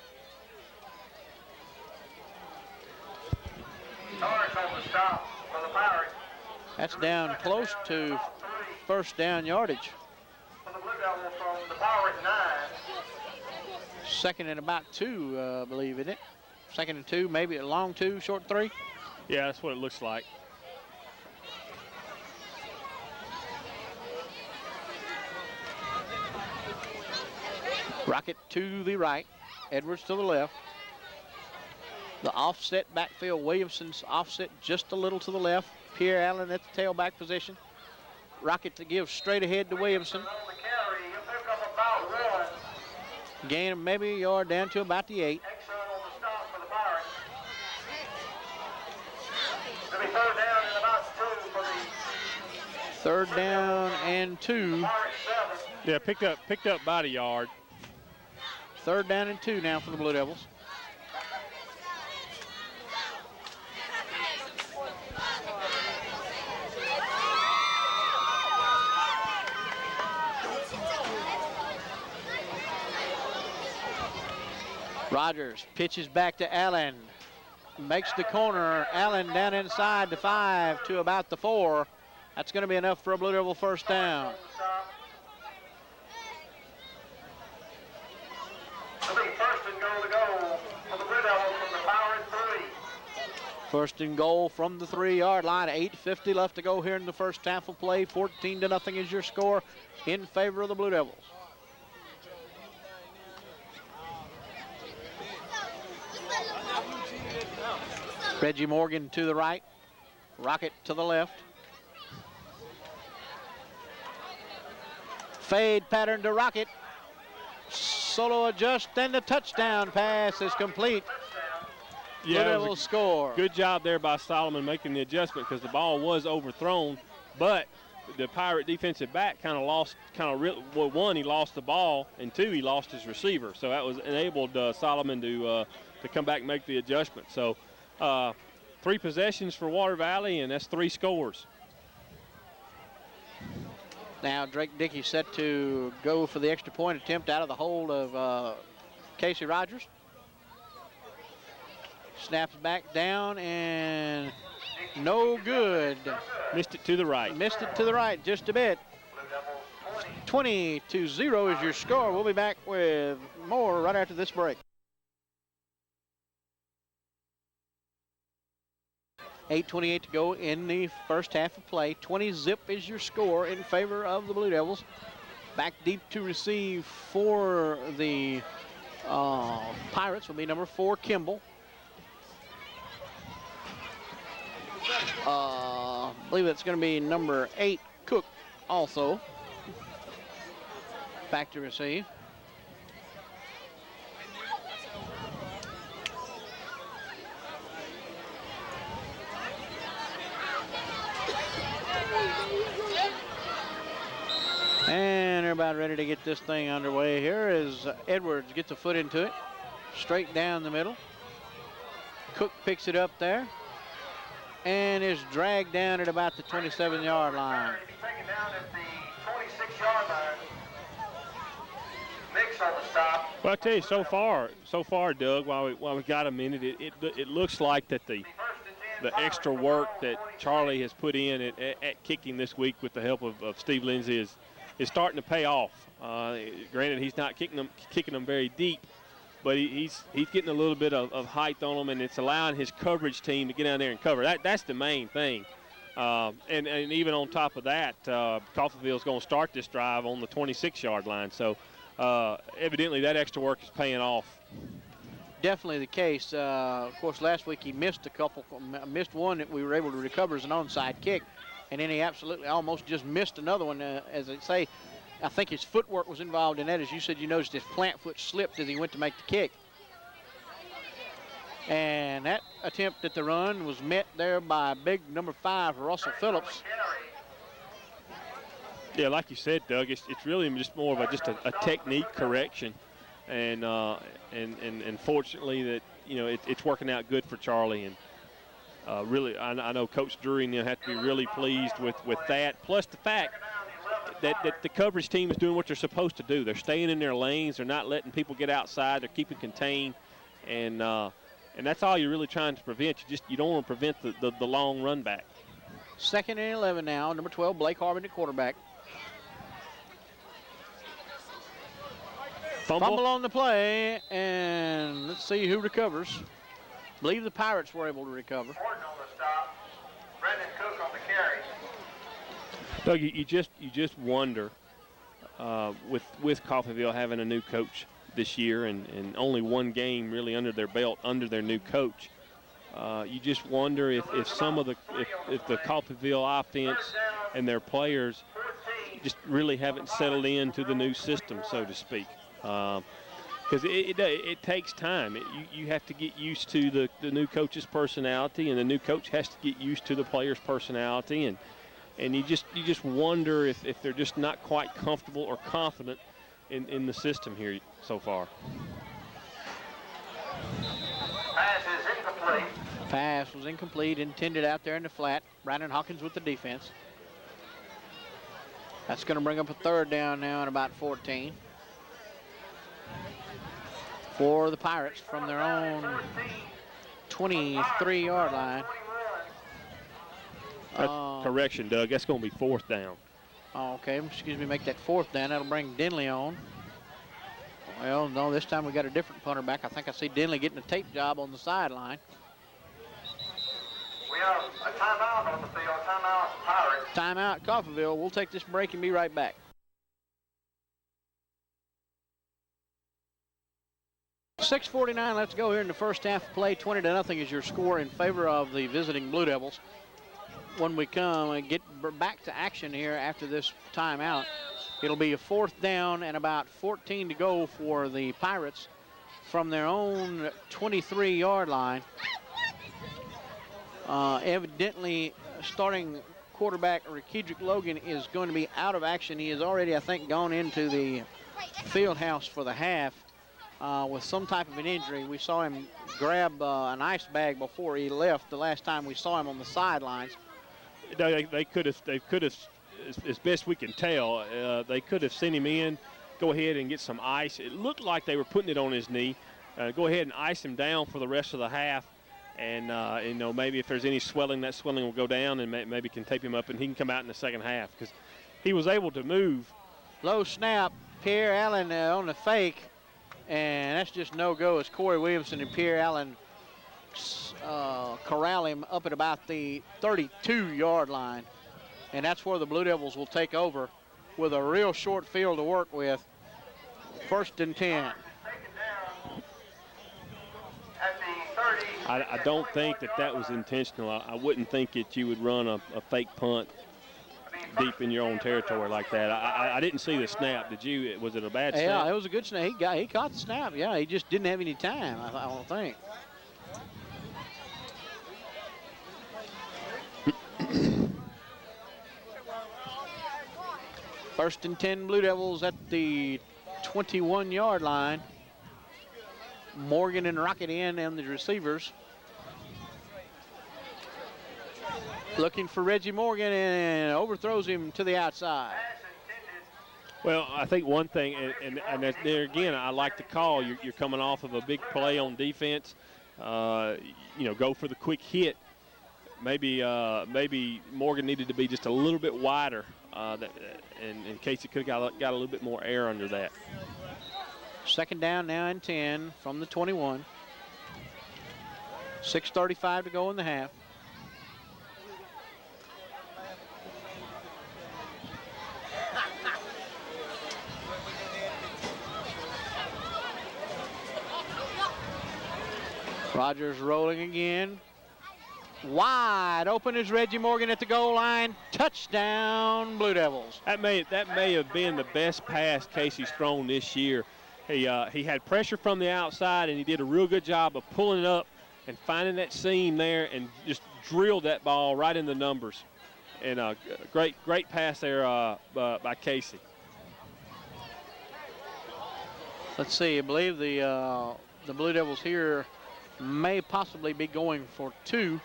That's down close to first down yardage. Second and about 2, I believe, isn't it? 2nd and 2, maybe a long 2, short 3. Yeah, that's what it looks like. Rocket to the right, Edwards to the left. The offset backfield, Williamson's offset just a little to the left. Pierre Allen at the tailback position. Rocket to give straight ahead to Williamson. Gain maybe a yard down to about the 8. Third down and 2. Yeah, picked up about a yard. 3rd down and 2 now for the Blue Devils. Rogers pitches back to Allen. Makes the corner. Allen down inside the 5 to about the 4. That's going to be enough for a Blue Devil first down. First and goal from the 3-yard line. 8:50 left to go here in the first half of play. 14-0 is your score in favor of the Blue Devils. Reggie Morgan to the right. Rocket to the left. Fade pattern to Rocket. Solo adjust, and the touchdown pass is complete. Yeah, Blue Devils score. Good job there by Solomon making the adjustment because the ball was overthrown, but the Pirate defensive back kind of lost, one, he lost the ball, and 2, he lost his receiver. So that was enabled Solomon to come back and make the adjustment. So 3 possessions for Water Valley, and that's 3 scores. Now Drake Dickey set to go for the extra point attempt out of the hold of Casey Rogers. Snaps back down and no good. Missed it to the right. Missed it to the right just a bit. 20-0 is your score. We'll be back with more right after this break. 8:28 to go in the first half of play. 20-0 is your score in favor of the Blue Devils. Back deep to receive for the Pirates will be number 4, Kimball. I believe that's going to be number 8, Cook, also. Back to receive. And they're about ready to get this thing underway here as Edwards gets a foot into it. Straight down the middle. Cook picks it up there and is dragged down at about the 27-yard line. Taken down at the 26-yard line. Mix on the stop. Well, I tell you, so far, Doug, while we got a minute, it looks like that the extra work that Charlie has put in at kicking this week with the help of Steve Lindsay is starting to pay off. Granted, he's not kicking them very deep, but he's getting a little bit of height on them, and it's allowing his coverage team to get down there and cover. That's the main thing. And even on top of that, Coffeeville's going to start this drive on the 26-yard line. So evidently that extra work is paying off. Definitely the case. Of course, last week he missed one that we were able to recover as an onside kick. And then he absolutely almost just missed another one. As I say, I think his footwork was involved in that. As you said, you noticed his plant foot slipped as he went to make the kick. And that attempt at the run was met there by big number 5, Russell Phillips. Yeah, like you said, Doug, it's really just more of a technique correction. And fortunately that, it's working out good for Charlie. And really, I know Coach Drury and have to be really pleased with that. Plus the fact that the coverage team is doing what they're supposed to do. They're staying in their lanes. They're not letting people get outside. They're keeping contained, and that's all you're really trying to prevent. You don't want to prevent the long run back. 2nd and 11 now. Number 12, Blake Harbin, the quarterback. Fumble on the play, and let's see who recovers. I believe the Pirates were able to recover. Gordon on the stop. Brendan Cook on the carry. Doug, you just wonder with Coffeeville having a new coach this year and only one game really under their belt under their new coach. You just wonder if the Coffeeville offense and their players just really haven't settled into the new system, so to speak. Because it takes time. You have to get used to the new coach's personality, and the new coach has to get used to the player's personality, and you just wonder if they're just not quite comfortable or confident in the system here so far. Pass is incomplete. Pass was incomplete, intended out there in the flat. Brandon Hawkins with the defense. That's going to bring up a 3rd down now at about 14. For the Pirates from their own 23-yard line. Correction, Doug. That's going to be 4th down. Okay, excuse me, make that 4th down. That'll bring Denley on. Well, no, this time we got a different punter back. I think I see Denley getting a tape job on the sideline. We have a timeout on the field. Timeout, Pirates. Timeout, Coffeeville. We'll take this break and be right back. .6:49 let's go here in the first half of play. 20-0 is your score in favor of the visiting Blue Devils. When we come and get back to action here after this timeout, it'll be a 4th down and about 14 to go for the Pirates from their own 23-yard line. Evidently, starting quarterback Rakedrick Logan is going to be out of action. He has already, I think, gone into the field house for the half. With some type of an injury. We saw him grab an ice bag before he left the last time we saw him on the sidelines. They could have, as best we can tell, they could have sent him in, go ahead and get some ice. It looked like they were putting it on his knee. Go ahead and ice him down for the rest of the half. And, maybe if there's any swelling, that swelling will go down and maybe can tape him up and he can come out in the second half because he was able to move. Low snap, Pierre Allen on the fake. And that's just no-go as Corey Williamson and Pierre Allen corral him up at about the 32-yard line. And that's where the Blue Devils will take over with a real short field to work with. 1st and 10. I don't think that was intentional. I wouldn't think that you would run a fake punt deep in your own territory like that. I didn't see the snap. Did you? Was it a bad snap? Yeah, it was a good snap. He caught the snap. Yeah, he just didn't have any time, I don't think. First and 10 Blue Devils at the 21-yard line. Morgan and Rocket in and the receivers. Looking for Reggie Morgan and overthrows him to the outside. Well, I think one thing, and there again, I like the call. You're coming off of a big play on defense. Go for the quick hit. Maybe Morgan needed to be just a little bit wider, and in case it could have got a little bit more air under that. 2nd down now and 10 from the 21. 6:35 to go in the half. Rogers rolling again. Wide open is Reggie Morgan at the goal line. Touchdown, Blue Devils. That may have been the best pass Casey's thrown this year. He had pressure from the outside, and he did a real good job of pulling it up and finding that seam there and just drilled that ball right in the numbers. And a great pass there by Casey. Let's see. I believe the Blue Devils here may possibly be going for 2.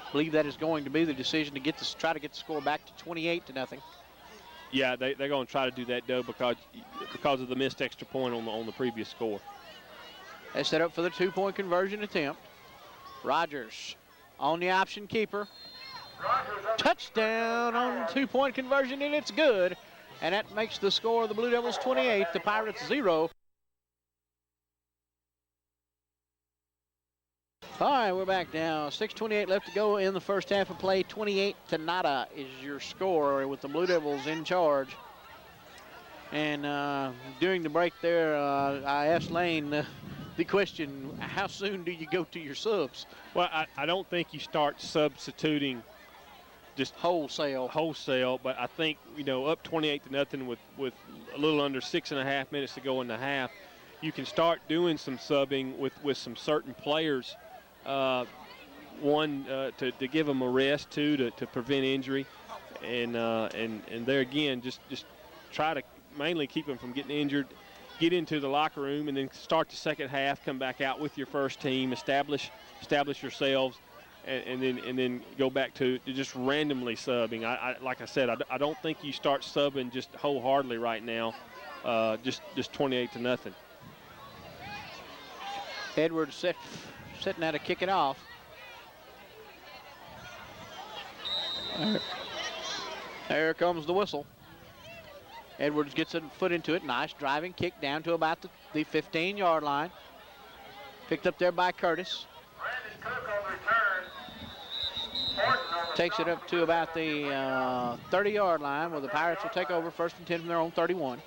I believe that is going to be the decision to try to get the score back to 28-0. Yeah, they're going to try to do that, though, because of the missed extra point on the previous score. They set up for the 2-point conversion attempt. Rogers on the option keeper. Touchdown on 2-point conversion, and it's good. And that makes the score of the Blue Devils 28, the Pirates 0. All right, we're back now. 6:28 left to go in the first half of play. 28-0 is your score with the Blue Devils in charge. And during the break there, I asked Lane the question, how soon do you go to your subs? Well, I don't think you start substituting just wholesale, but I think, up 28-0 with a little under 6.5 minutes to go in the half, you can start doing some subbing with some certain players. One, to give them a rest, two, to prevent injury, and there again, just try to mainly keep them from getting injured, get into the locker room, and then start the second half, come back out with your first team, establish yourselves, and then go back to just randomly subbing. Like I said, I don't think you start subbing just wholeheartedly right now, just 28-0. Edwards setting now to kick it off. There comes the whistle. Edwards gets a foot into it. Nice driving kick down to about the 15-yard line. Picked up there by Curtis. Takes it up to about the 30-yard line where the Pirates will take over 1st and 10 from their own 31.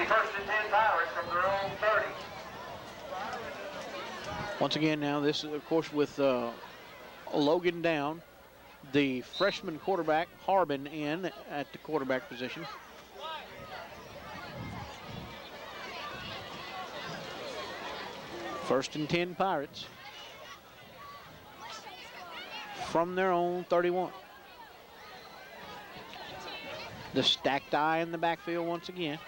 First and 10 Pirates from their own 30. Once again now, this is, of course, with Logan down, the freshman quarterback, Harbin, in at the quarterback position. First and 10 Pirates from their own 31. The stacked eye in the backfield once again.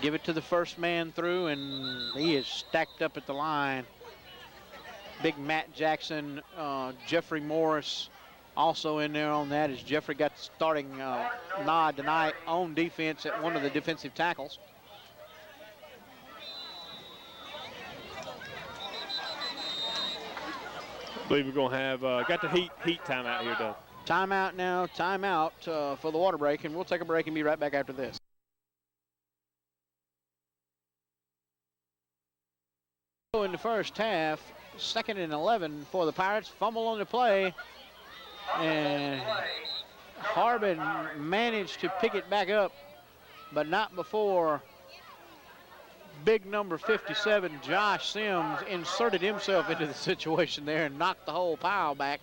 Give it to the first man through, and he is stacked up at the line. Big Matt Jackson, Jeffrey Morris also in there on that, as Jeffrey got the starting nod tonight on defense at one of the defensive tackles. I believe we're going to have, got the heat timeout here, Doug. Timeout now, timeout for the water break, and we'll take a break and be right back after this. In the first half, 2nd and 11 for the Pirates. Fumble on the play. And Harbin managed to pick it back up, but not before big number 57, Josh Sims, inserted himself into the situation there and knocked the whole pile back.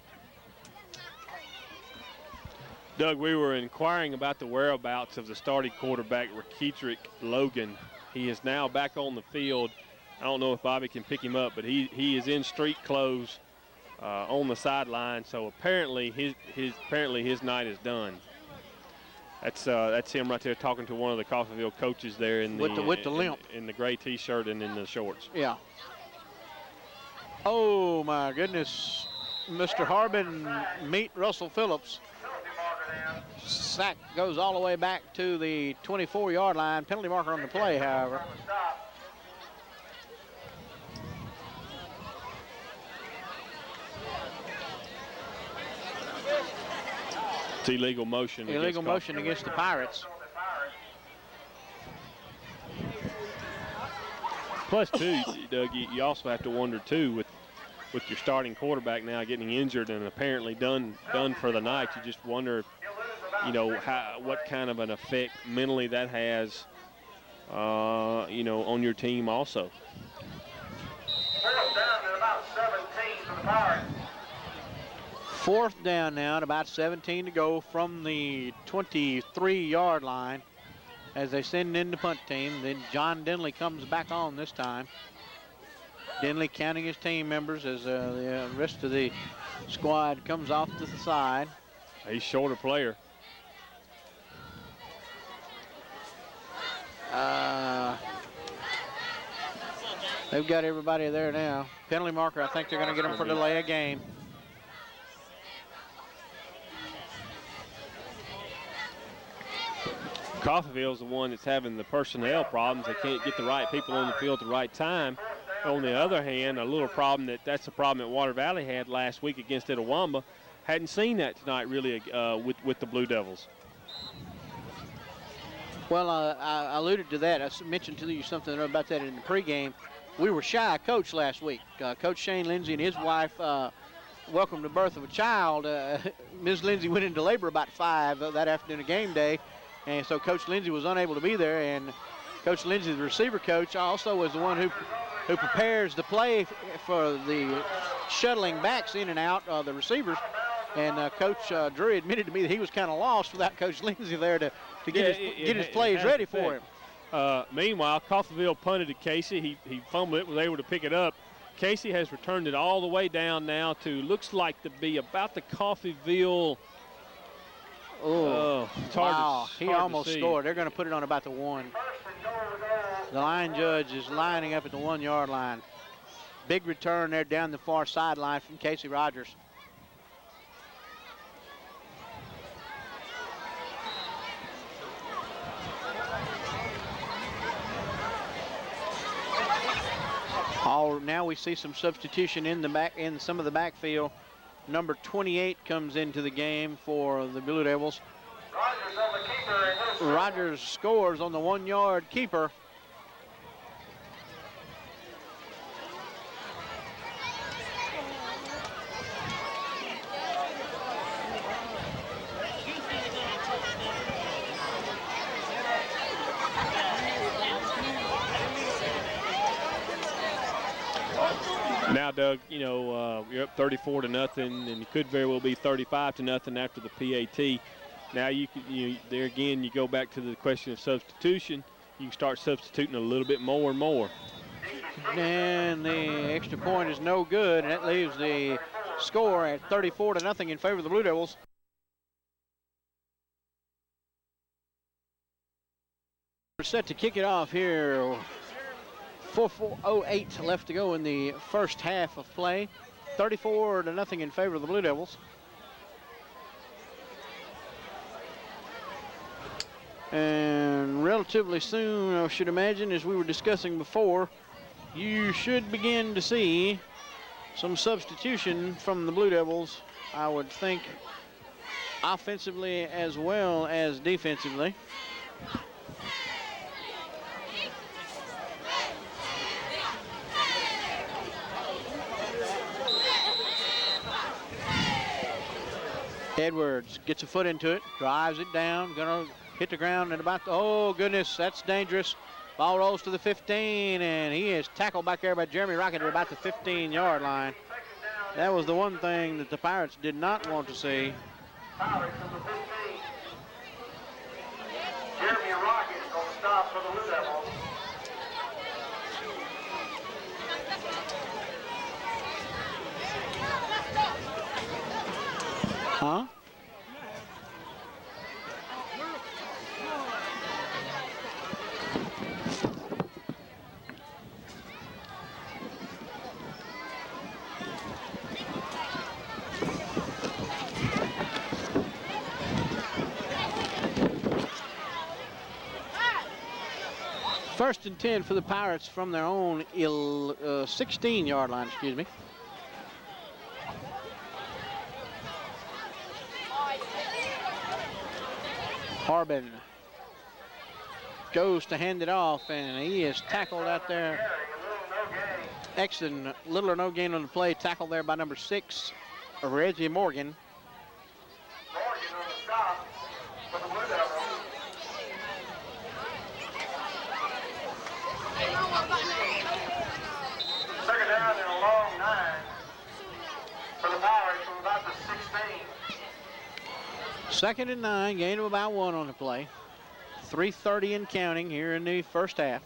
Doug, we were inquiring about the whereabouts of the starting quarterback, Raketrick Logan. He is now back on the field. I don't know if Bobby can pick him up, but he is in street clothes on the sideline. So apparently his night is done. That's him right there talking to one of the Coffeeville coaches there in with the limp in the gray T-shirt and in the shorts. Yeah. Oh my goodness, Mr. Harbin meet Russell Phillips. Sack goes all the way back to the 24-yard line. Penalty marker on the play, however. It's illegal motion. Illegal motion against the Pirates. Plus, too, Doug, you also have to wonder, too, with your starting quarterback now getting injured and apparently done for the night, you just wonder, you know, what kind of an effect mentally that has, you know, on your team also. Fourth down at about 17 for the Pirates. 4th down now at about 17 to go from the 23-yard line as they send in the punt team. Then John Denley comes back on this time. Denley counting his team members as the rest of the squad comes off to the side. He's a shorter player. They've got everybody there now. Penalty marker, I think they're going to get them for delay of game. Coffeeville's the one that's having the personnel problems. They can't get the right people on the field at the right time. On the other hand, a little problem that's the problem that Water Valley had last week against Itawamba. Hadn't seen that tonight really with the Blue Devils. Well, I alluded to that. I mentioned to you something about that in the pregame. We were shy of Coach last week. Coach Shane Lindsay and his wife welcomed the birth of a child. Ms. Lindsay went into labor about 5 that afternoon of game day. And so Coach Lindsay was unable to be there, and Coach Lindsay, the receiver coach, also was the one who prepares the play for the shuttling backs in and out the receivers. And Coach Drury admitted to me that he was kind of lost without Coach Lindsay there to get his plays ready for him. Meanwhile, Coffeeville punted to Casey. He fumbled it, was able to pick it up. Casey has returned it all the way down now to looks like to be about the Coffeeville. Oh, wow, he almost see. scored. They're going to put it on about the 1. The line judge is lining up at the 1-yard line. Big return there down the far sideline from Casey Rogers. Now we see some substitution in some of the backfield. Number 28 comes into the game for the Blue Devils. Rogers scores on the 1-yard keeper. Now, Doug, you know, you're up 34-0, and it could very well be 35-0 after the PAT. Now, there again, you go back to the question of substitution. You can start substituting a little bit more and more. And the extra point is no good, and that leaves the score at 34-0 in favor of the Blue Devils. We're set to kick it off here. 4:08 left to go in the first half of play. 34-0 in favor of the Blue Devils. And relatively soon, I should imagine, as we were discussing before, you should begin to see some substitution from the Blue Devils, I would think, offensively as well as defensively. Edwards gets a foot into it, drives it down, gonna hit the ground and about the, oh goodness, that's dangerous. Ball rolls to the 15, and he is tackled back there by Jeremy Rocket at about the 15-yard line. That was the one thing that the Pirates did not want to see. Pirates number 15. Jeremy Rocket is going to stop for the Blue Devils. Huh? First and 10 for the Pirates from their own 16-yard line, excuse me. Harbin goes to hand it off, and he is tackled out there. Exton, little or no gain on the play, tackled there by number 6, Reggie Morgan. Morgan on the stop for the Blue Devils. Second down and a long 9 for the Pirates from about the 16. Second and 9, gain of about 1 on the play. 3:30 and counting here in the first half.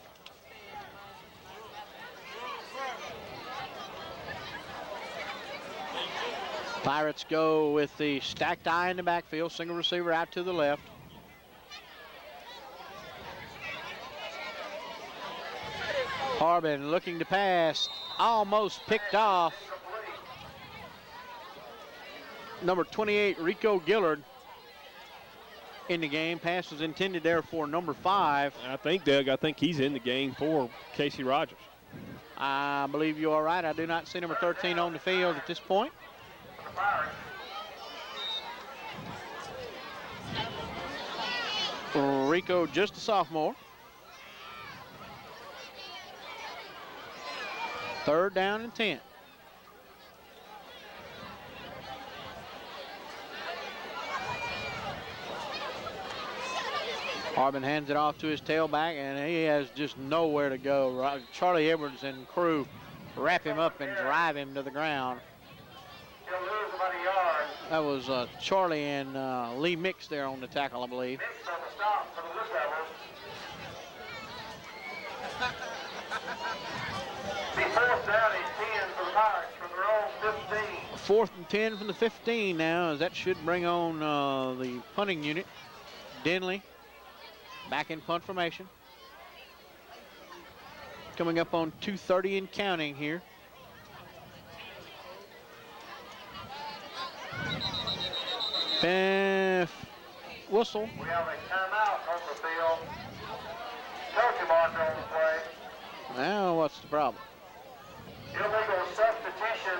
Pirates go with the stacked eye in the backfield, single receiver out to the left. Harbin looking to pass, almost picked off. Number 28, Rico Gillard, in the game. Pass was intended there for number 5. I think, Doug, he's in the game for Casey Rogers. I believe you are right. I do not see number 13 on the field at this point. Rico, just a sophomore. Third down and 10. Harbin hands it off to his tailback, and he has just nowhere to go. Charlie Edwards and crew wrap him up and drive him to the ground. He'll lose about a yard. That was Charlie and Lee Mix there on the tackle, I believe. Mix on the stop for the Blue Devils. The fourth down is 10 for the Pirates from their own 15. Fourth and 10 from the 15 now, as that should bring on the punting unit. Denley back in punt formation. Coming up on 2:30 and counting here. Whistle. We have a timeout on the field. Penalty marker on the play. Now, what's the problem? Illegal substitution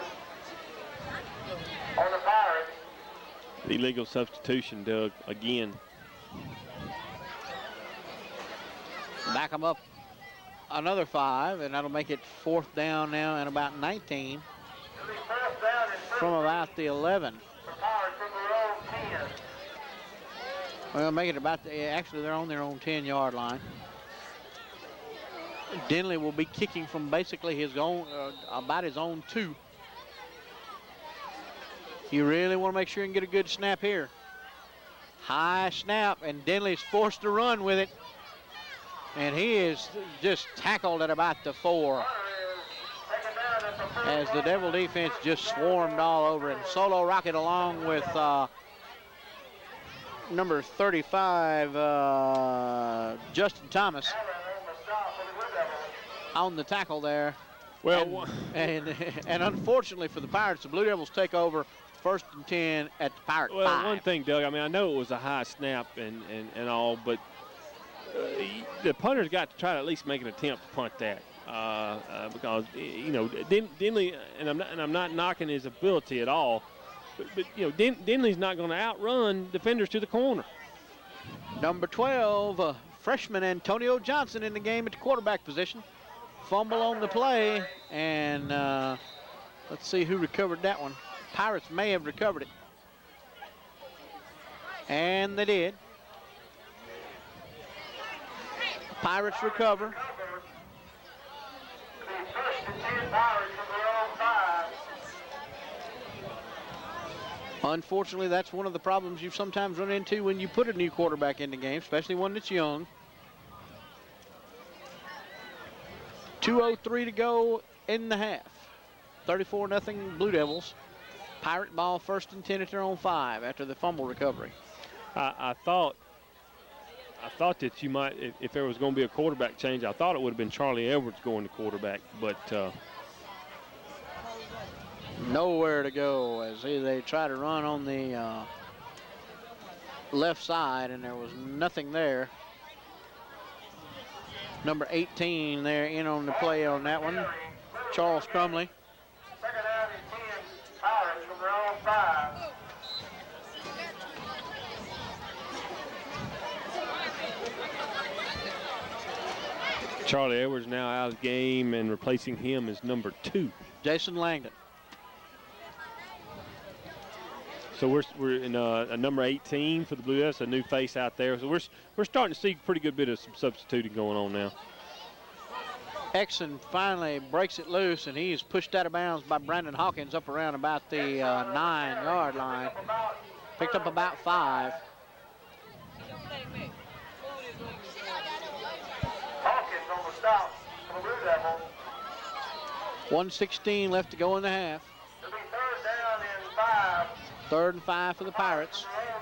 on the Pirates. Illegal substitution, Doug, again. Back them up another 5, and that'll make it fourth down now and about 19 It'll be fourth down and from about the 11. the Pirates from their own 10. Well, make it about actually they're on their own 10-yard line. Denley will be kicking from basically his own, about his own 2. You really want to make sure you can get a good snap here. High snap, and Denley's forced to run with it. And he is just tackled at about the 4 as the Devil defense just swarmed all over him. Solo Rocket along with number 35, Justin Thomas, on the tackle there. Well, and unfortunately for the Pirates, the Blue Devils take over first and 10 at the Pirate 5. One thing, Doug, I mean, I know it was a high snap and all, but the punter's got to try to at least make an attempt to punt that because, you know, Denley, and I'm not knocking his ability at all, but you know, Denley's not going to outrun defenders to the corner. Number 12, freshman Antonio Johnson in the game at the quarterback position. Fumble on the play, and let's see who recovered that one. Pirates may have recovered it. And they did. Pirates recover. The first and 10 Pirates from their own 5. Unfortunately, that's one of the problems you sometimes run into when you put a new quarterback in the game, especially one that's young. 2:03 to go in the half. 34-0 Blue Devils. Pirate ball, first and 10 at their own 5 after the fumble recovery. I thought that you might, if there was going to be a quarterback change, I thought it would have been Charlie Edwards going to quarterback, but nowhere to go as they try to run on the left side, and there was nothing there. Number 18 there in on the play on that one, Charles Crumley. Second down and 10 Pirates from their own 5. Charlie Edwards now out of the game, and replacing him is number 2. Jason Langdon. So we're in a number 18 for the Blue Devils, a new face out there. So we're starting to see a pretty good bit of some substituting going on now. Exon finally breaks it loose, and he's pushed out of bounds by Brandon Hawkins up around about the 9-yard line. Picked up about 5. Hawkins on the stop for the Blue Devils. 1:16 left to go in the half. It'll be third down and 5. 3rd and 5 for the Pirates. From their own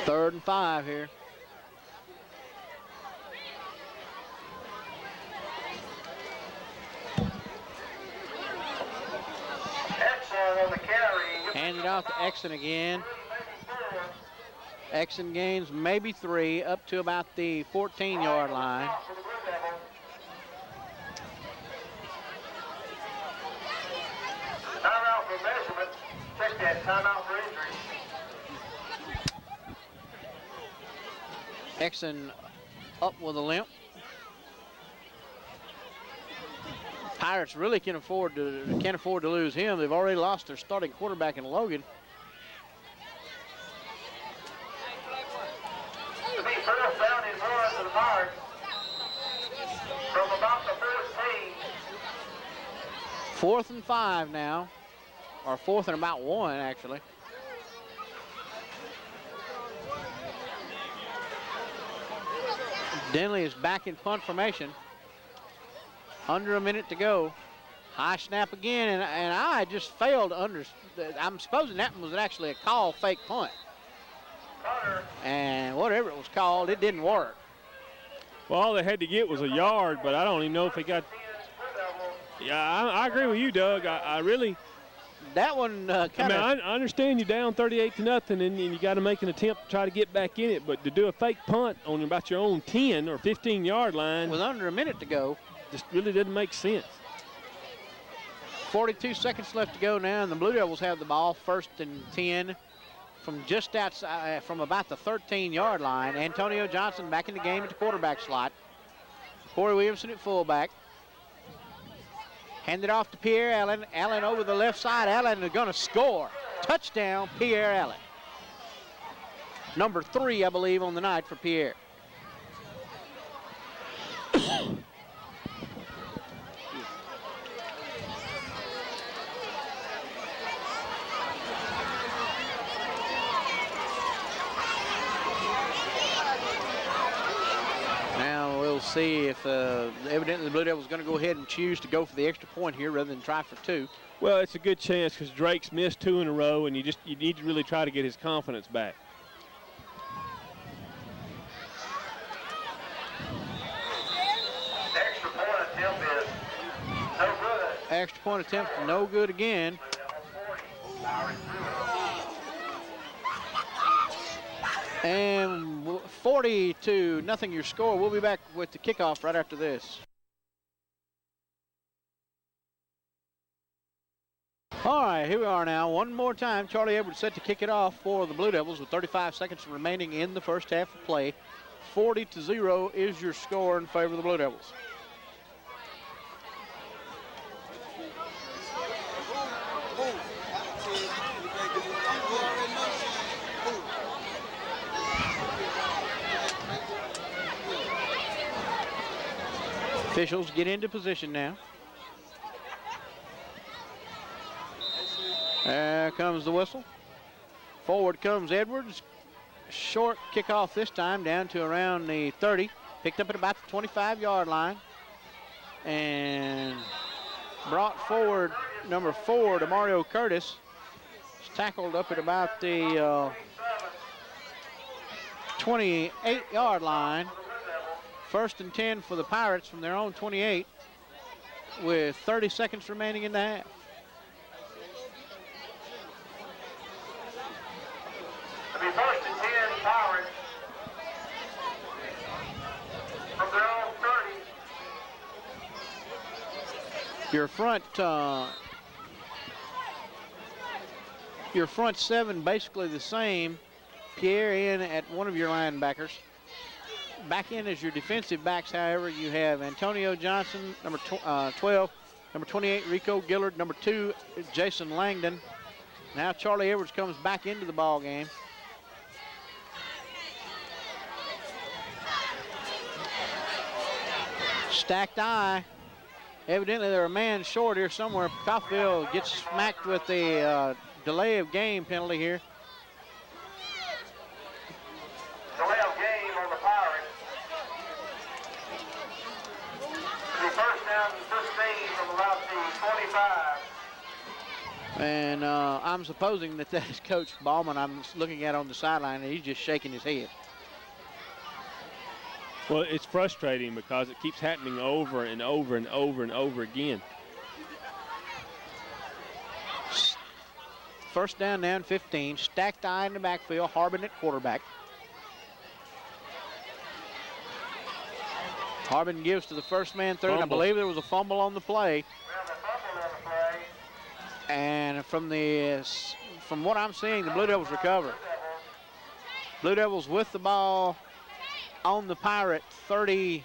10. 3rd and 5 here. Exxon on the carry. Handed off to Exon again. Exon gains maybe 3 up to about the 14-yard line. For the Blue Devils. Timeout for measurement. Check that. Timeout for injury. Exon up with a limp. Pirates really can't afford to lose him. They've already lost their starting quarterback in Logan. To be first down and 1 for the Pirates. From about the 14. 4th and 5 now, or 4th and about 1 actually. Denley is back in punt formation. Under a minute to go. High snap again, and I just failed to understand. I'm supposing that one was actually a call fake punt. And whatever it was called, it didn't work. Well, all they had to get was a yard, but I don't even know if they got. Yeah, I agree with you, Doug. I really. That one kind of. I understand you're down 38-0, and you got to make an attempt to try to get back in it, but to do a fake punt on about your own 10 or 15-yard line with under a minute to go, just really doesn't make sense. 42 seconds left to go now, and the Blue Devils have the ball, 1st and 10 from just outside, from about the 13-yard line. Antonio Johnson back in the game at the quarterback slot. Corey Williamson at fullback. Handed off to Pierre Allen. Allen over the left side. Allen is going to score. Touchdown, Pierre Allen. Number 3, I believe, on the night for Pierre. We'll see if evidently the Blue Devils going to go ahead and choose to go for the extra point here rather than try for 2. Well, it's a good chance because Drake's missed 2 in a row, and you need to really try to get his confidence back. Extra point attempt is no good. Extra point attempt no good again. And 42-0 your score. We'll be back with the kickoff right after this. All right, here we are now. One more time. Charlie Edwards set to kick it off for the Blue Devils with 35 seconds remaining in the first half of play. 40-0 is your score in favor of the Blue Devils. Officials get into position now. There comes the whistle. Forward comes Edwards. Short kickoff this time down to around the 30. Picked up at about the 25-yard line. And brought forward number 4, DeMario Curtis. He's tackled up at about the 28-yard line. 1st and 10 for the Pirates from their own 28 with 30 seconds remaining in the half. It'll be 1st and 10 Pirates from their own 30. Your front 7 basically the same. Pierre in at one of your linebackers. Back in as your defensive backs, however, you have Antonio Johnson, number 12, number 28, Rico Gillard, number 2, Jason Langdon. Now Charlie Edwards comes back into the ball game. Stacked eye. Evidently they're a man short here somewhere. Coffeeville gets smacked with the delay of game penalty here. Delay of game on the Pirates. It'll be 1st down and 15 from about the 25. And I'm supposing that is Coach Ballman I'm looking at on the sideline, and he's just shaking his head. Well, it's frustrating because it keeps happening over and over and over and over again. 1st down now and 15. Stacked eye in the backfield. Harbin at quarterback. Harbin gives to the first man through. I believe there was a fumble on the play. And from what I'm seeing, the Blue Devils recover. Blue Devils with the ball on the Pirate the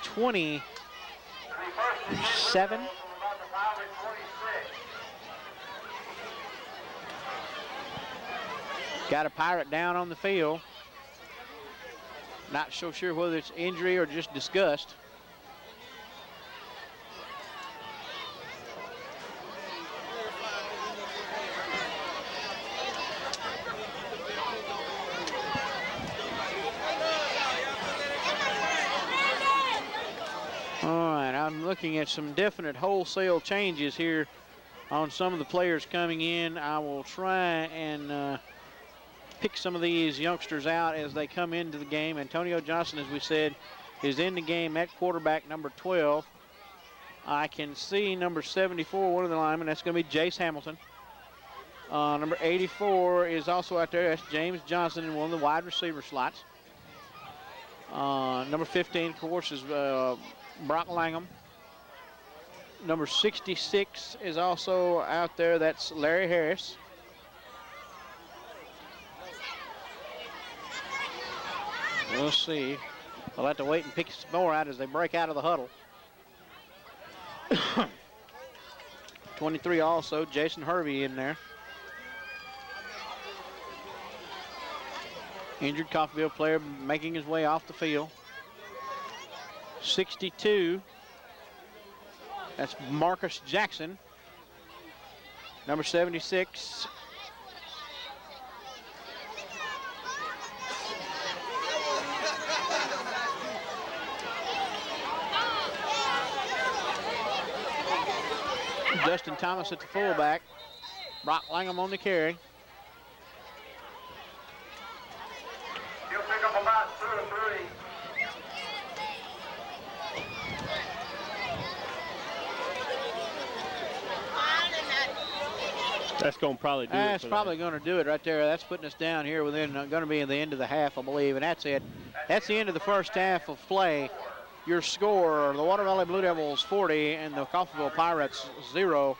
27. Got a Pirate down on the field. Not so sure whether it's injury or just disgust. I'm looking at some definite wholesale changes here on some of the players coming in. I will try and pick some of these youngsters out as they come into the game. Antonio Johnson, as we said, is in the game at quarterback, number 12. I can see number 74, one of the linemen. That's going to be Jace Hamilton. Number 84 is also out there. That's James Johnson in one of the wide receiver slots. Number 15, of course, is Brock Langham. Number 66 is also out there. That's Larry Harris. We'll see. I'll have to wait and pick some more out as they break out of the huddle. 23 also, Jason Hervey in there. Injured Coffeeville player making his way off the field. 62, that's Marcus Jackson. Number 76. Justin Thomas at the fullback. Brock Langham on the carry. He'll pick up about 2 or 3. That's going to probably do it. That's probably going to do it right there. That's putting us down here within, going to be at the end of the half, I believe, and that's it. That's the end of the first half of play. Your score, the Water Valley Blue Devils 40 and the Coffeeville Pirates 0.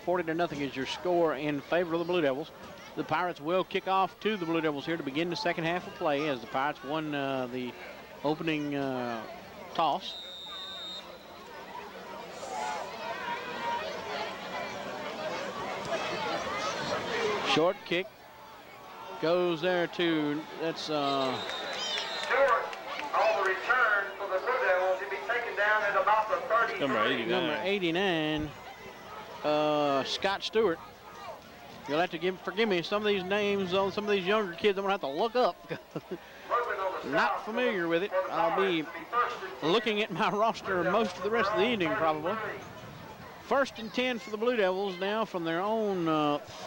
40-0 is your score in favor of the Blue Devils. The Pirates will kick off to the Blue Devils here to begin the second half of play as the Pirates won the opening toss. Short kick goes there to, that's Short on the return for the Blue Devils. He'll be taken down at about the 30. Number 89, Scott Stewart. You'll have to forgive me. Some of these names on some of these younger kids I'm gonna have to look up. Not familiar with it. I'll be looking at my roster most of the rest of the evening probably. 1st and 10 for the Blue Devils now from their own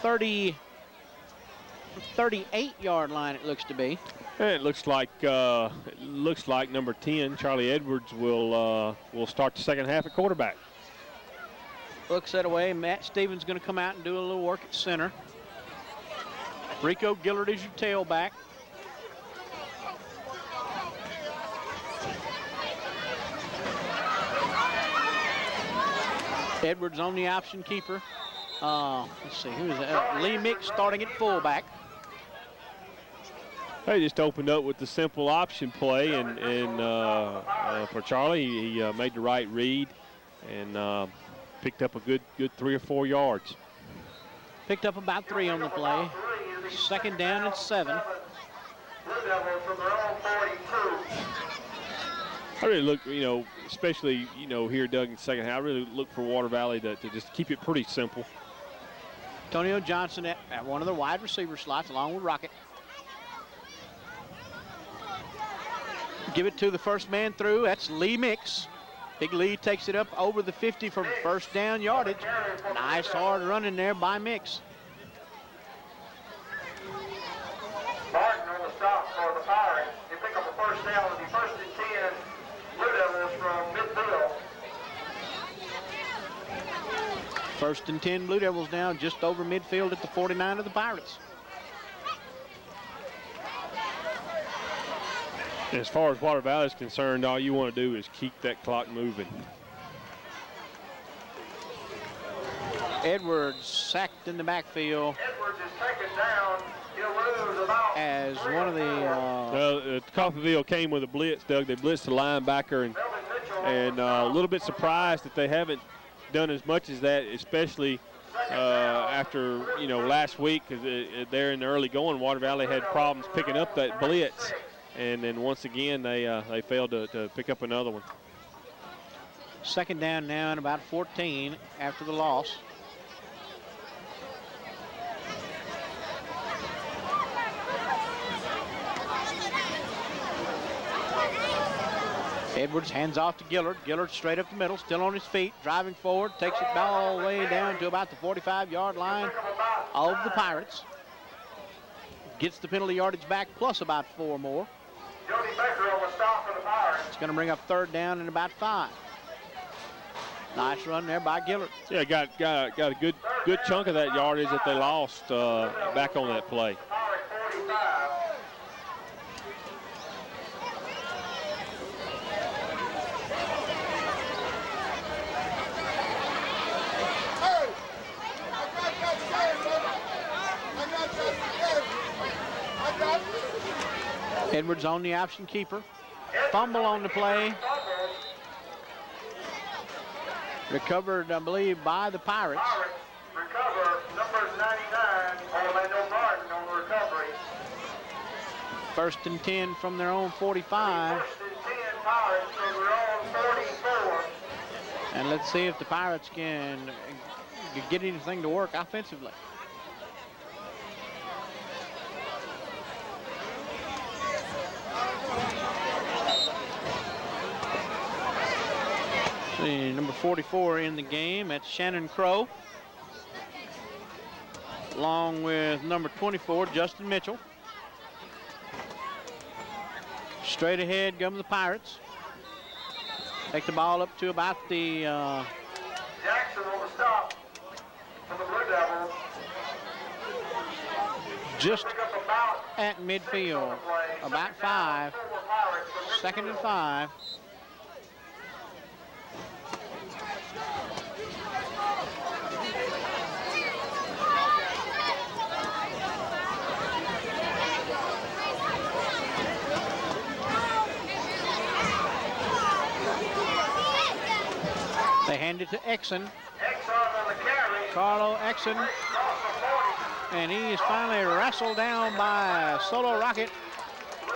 38-yard line. It looks to be. And it looks like number 10, Charlie Edwards, will start the second half at quarterback. Looks that way. Matt Stevens going to come out and do a little work at center. Rico Gillard is your tailback. Edwards on the option keeper. Let's see, who is that? Lee Mick starting at fullback. They just opened up with the simple option play, and for Charlie, he made the right read and picked up a good 3 or 4 yards. Picked up about 3 on the play. 2nd down and 7. I really look, especially, here, Doug, in the second half, I really look for Water Valley to just keep it pretty simple. Antonio Johnson at one of the wide receiver slots along with Rocket. Give it to the first man through. That's Lee Mix. Big Lee takes it up over the 50 for first down yardage. Nice hard running there by Mix. Martin on the stop for the Pirates. They pick up a first down. It'll be 1st and 10. Blue Devils from midfield. 1st and 10 Blue Devils now just over midfield at the 49 of the Pirates. As far as Water Valley is concerned, all you want to do is keep that clock moving. Edwards sacked in the backfield. Edwards is taken down. He'll lose about as one of the Coffeeville came with a blitz, Doug. They blitzed the linebacker, and a little bit surprised that they haven't done as much as that, especially after last week, because they're in the early going. Water Valley had problems picking up that blitz, and then once again they failed to pick up another one. 2nd down now and about 14 after the loss. Edwards hands off to Gillard. Gillard straight up the middle, still on his feet, driving forward, takes it all the way down to about the 45-yard line of the Pirates. Gets the penalty yardage back plus about 4 more. Jody Baker on the stop for the Pirates. It's going to bring up 3rd down and about 5. Nice run there by Gillard. Yeah, got a good chunk of that yardage that they lost back on that play. Pirate 45. Edwards on the option keeper. Fumble on the play. Recovered, I believe, by the Pirates. Pirates recover number 99, Orlando Martin on the recovery. 1st and 10 from their own 45. 1st and 10 Pirates from their own 44. And let's see if the Pirates can get anything to work offensively. See, number 44 in the game, that's Shannon Crow. Along with number 24, Justin Mitchell. Straight ahead come the Pirates. Take the ball up to about the... Jackson on the stop for the Blue Devils. just Pick up about at midfield, about 5. 2nd and 5. Hand it to Exon. Exxon on the carry. Carlo Exon. Across the 40. And he is finally wrestled down by Solo Rocket.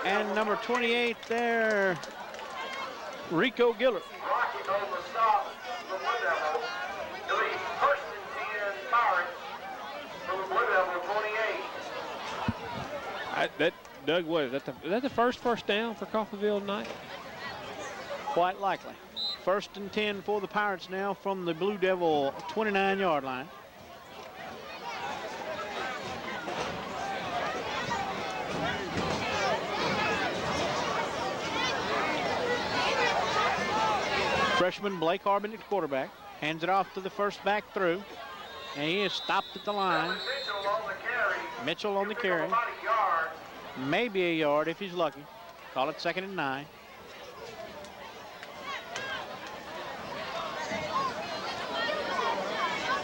And number 28 there, Rico Gillard. Rocket on the stop for the Blue Devils. It'll be first and 10 Pirates for the Blue Devil 28. Doug, what is that the first down for Coffeeville tonight? Quite likely. First and 10 for the Pirates now from the Blue Devil 29-yard line. Freshman Blake Harbin at quarterback. Hands it off to the first back through. And he is stopped at the line. Mitchell on the carry. Maybe a yard if he's lucky. Call it 2nd and 9.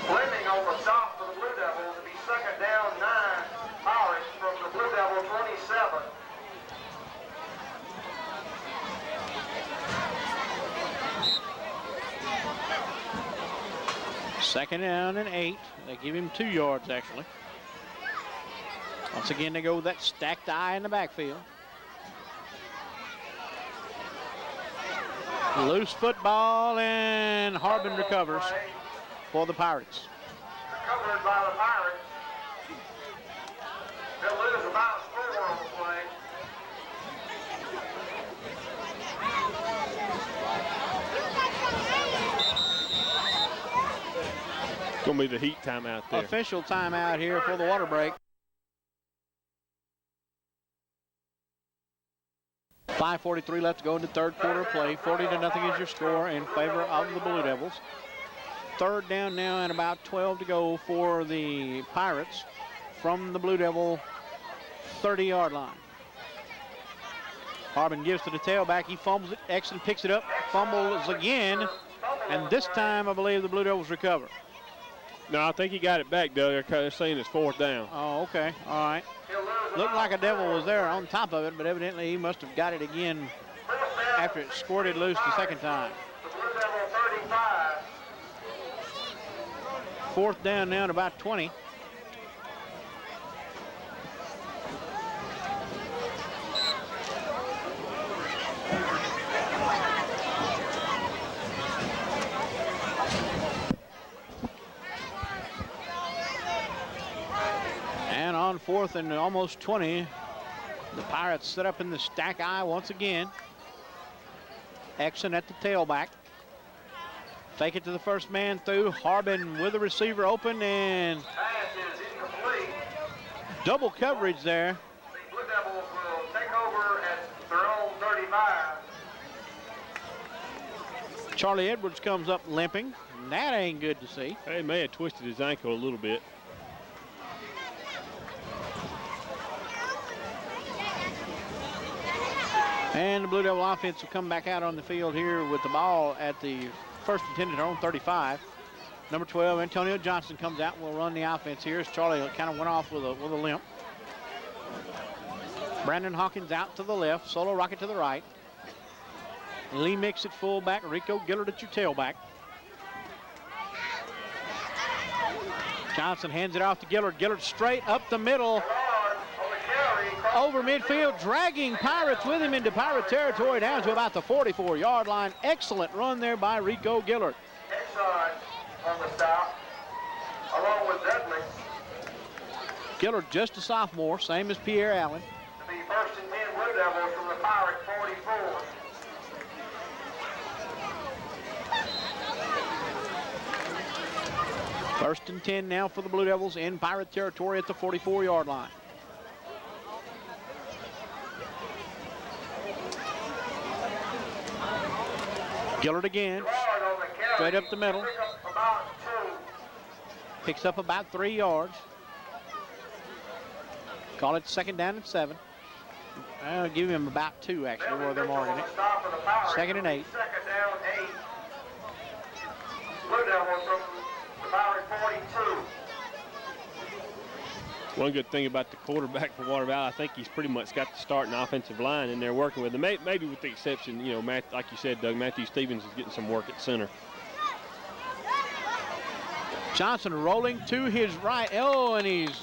Fleming on the stop for the Blue Devils to be 2nd down 9 Pirates from the Blue Devil 27. Second down and 8. They give him 2 yards actually. Once again, they go with that stacked eye in the backfield. Loose football, and Harbin recovers for the Pirates. Recovered by the Pirates. They'll lose about 4 on the play. It's going to be the heat timeout there. Official timeout here for the water break. 5:43 left to go in the third quarter of play. 40-0 is your score in favor of the Blue Devils. Third down now and about 12 to go for the Pirates from the Blue Devil 30-yard line. Harbin gives to the tailback. He fumbles it. Exon picks it up. Fumbles again. And this time, I believe the Blue Devils recover. No, I think he got it back, Doug. They're saying it's 4th down. Oh, okay. All right. Looked like a Devil was there on top of it, but evidently he must have got it again after it squirted loose the second time. The Blue Devil 35. 4th down now at about 20. And on 4th and almost 20, the Pirates set up in the stack eye once again. Exon at the tailback. Fake it to the first man through. Harbin with the receiver open, and Pass is incomplete. double coverage there. The Blue Devils will take over at their own 35. Charlie Edwards comes up limping. That ain't good to see. He may have twisted his ankle a little bit. And the Blue Devil offense will come back out on the field here with the ball at the first and 10 at their own 35. Number 12, Antonio Johnson comes out and will run the offense here as Charlie kind of went off with a limp. Brandon Hawkins out to the left, Solo Rocket to the right. Lee Mix at fullback, Rico Gillard at your tailback. Johnson hands it off to Gillard. Gillard straight up the middle. Over midfield, dragging Pirates with him into Pirate territory down to about the 44-yard line. Excellent run there by Rico Gillard. Exxon on the stop, along with Dudley. Gillard just a sophomore, same as Pierre Allen. To be first and 10 Blue Devils from the Pirate 44. First and 10 now for the Blue Devils in Pirate territory at the 44-yard line. Gillard again, straight up the middle. Picks up about 3 yards. Call it 2nd down and 7. I'll give him about 2 actually where they're marking it. 2nd and 8. 2nd down 8. Blue Devils from the Pirate 42. One good thing about the quarterback for Water Valley, I think he's pretty much got the starting offensive line in there working with them. Maybe with the exception, like you said, Doug, Matthew Stevens is getting some work at center. Johnson rolling to his right. Oh, and he's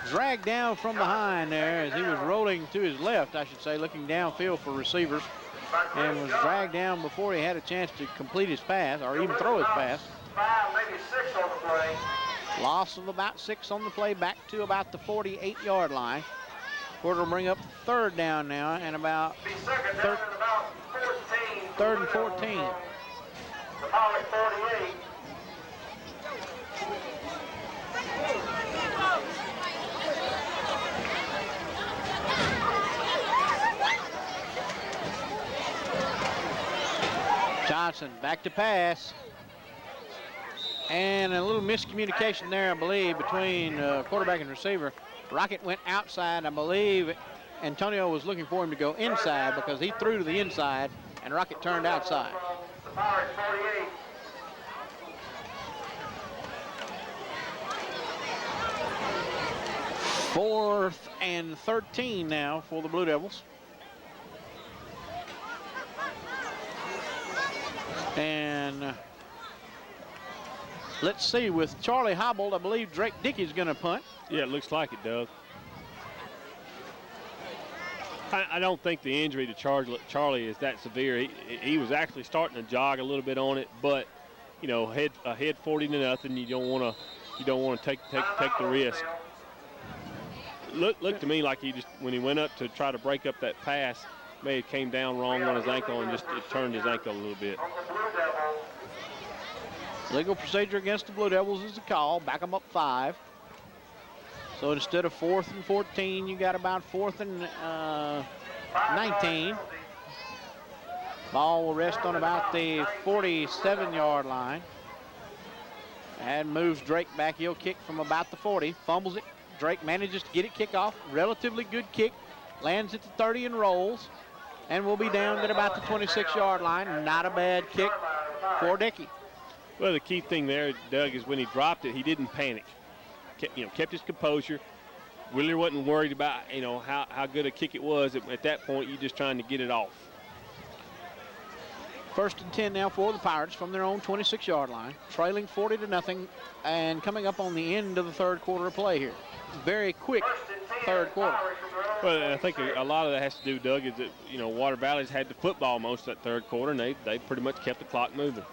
dragged down from behind there as he was rolling to his left, I should say, looking downfield for receivers, and was dragged down before he had a chance to complete his pass or even throw his pass. 5, maybe 6 on the play. Loss of about 6 on the play, back to about the 48-yard line. Porter will bring up third down now and about third and 14. The Pollock 48. Johnson back to pass. And a little miscommunication there, I believe, between quarterback and receiver. Rocket went outside. I believe Antonio was looking for him to go inside because he threw to the inside, and Rocket turned outside. The Pirates 48. Fourth and 13 now for the Blue Devils. And let's see, with Charlie hobbled, I believe Drake Dickey's going to punt. Yeah, it looks like it, Doug. I don't think the injury to Charlie is that severe. He was actually starting to jog a little bit on it, but you know, ahead 40-0, you don't want to take the risk. Looked to me like he just, when he went up to try to break up that pass, maybe it came down wrong on his ankle and just it turned his ankle a little bit. Legal procedure against the Blue Devils is a call. Back them up 5. So instead of 4th and 14, you got about 4th and 19. Ball will rest on about the 47-yard line. And moves Drake back. He'll kick from about the 40. Fumbles it. Drake manages to get it kick off. Relatively good kick. Lands at the 30 and rolls. And will be down at about the 26-yard line. Not a bad kick for Dickey. Well, the key thing there, Doug, is when he dropped it, he didn't panic. Kept his composure. Really wasn't worried about, how good a kick it was. At that point, you're just trying to get it off. 1st and 10 now for the Pirates from their own 26-yard line, trailing 40-0, and coming up on the end of the third quarter of play here. Very quick third quarter. Well, I think a lot of that has to do, Doug, is that, Water Valley's had the football most of that third quarter, and they pretty much kept the clock moving.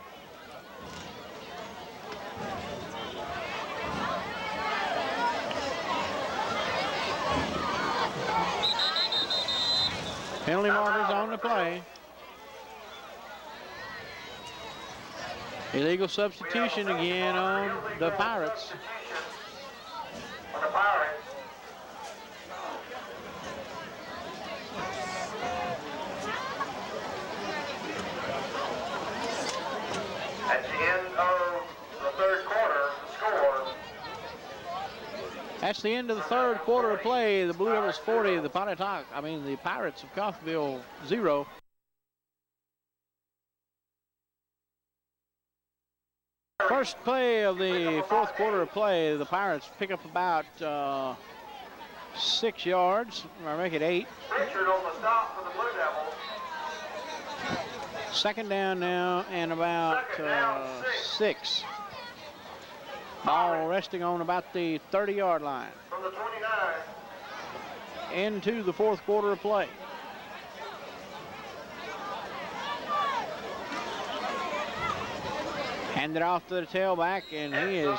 Penalty markers on the play. Illegal substitution again on the Pirates. On the Pirates. At the end of the third quarter, the score. That's the end of the third quarter of play. The Blue Devils 40, the Pirates of Coffeeville 0. First play of the fourth quarter of play, the Pirates pick up about 6 yards, or make it 8. Richard on the stop for the Blue Devils. Second down now and about 6. Ball resting on about the 30-yard line. From the 29. Into the fourth quarter of play. Handed off to the tailback, and he is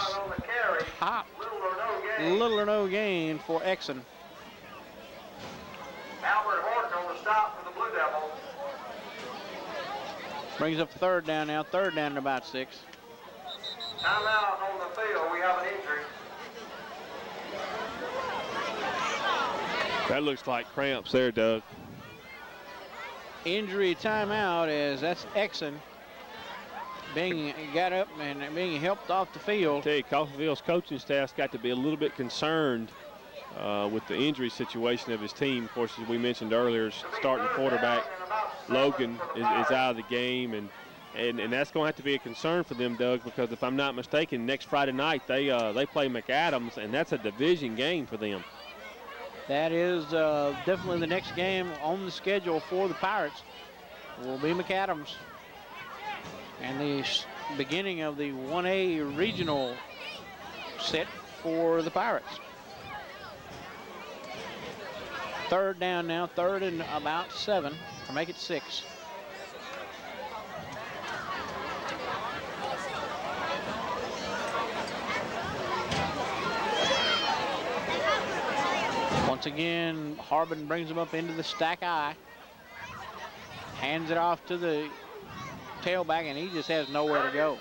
topped. Little or no gain for Exon. Albert Horton on the stop for the Blue Devils. Brings up third down now. Third down to about 6. Timeout on the field. We have an injury. That looks like cramps there, Doug. Injury timeout as that's Exon being got up and being helped off the field. I tell you, Coffeeville's coaching staff's got to be a little bit concerned with the injury situation of his team. Of course, as we mentioned earlier, starting quarterback Logan is out of the game, and that's going to have to be a concern for them, Doug, because if I'm not mistaken, next Friday night they play McAdams, and that's a division game for them. That is definitely the next game on the schedule for the Pirates will be McAdams. And the beginning of the 1A regional set for the Pirates. Third down now, third and about 7, or make it 6. Once again, Harbin brings him up into the stack I. Hands it off to the tailback, and he just has nowhere to go.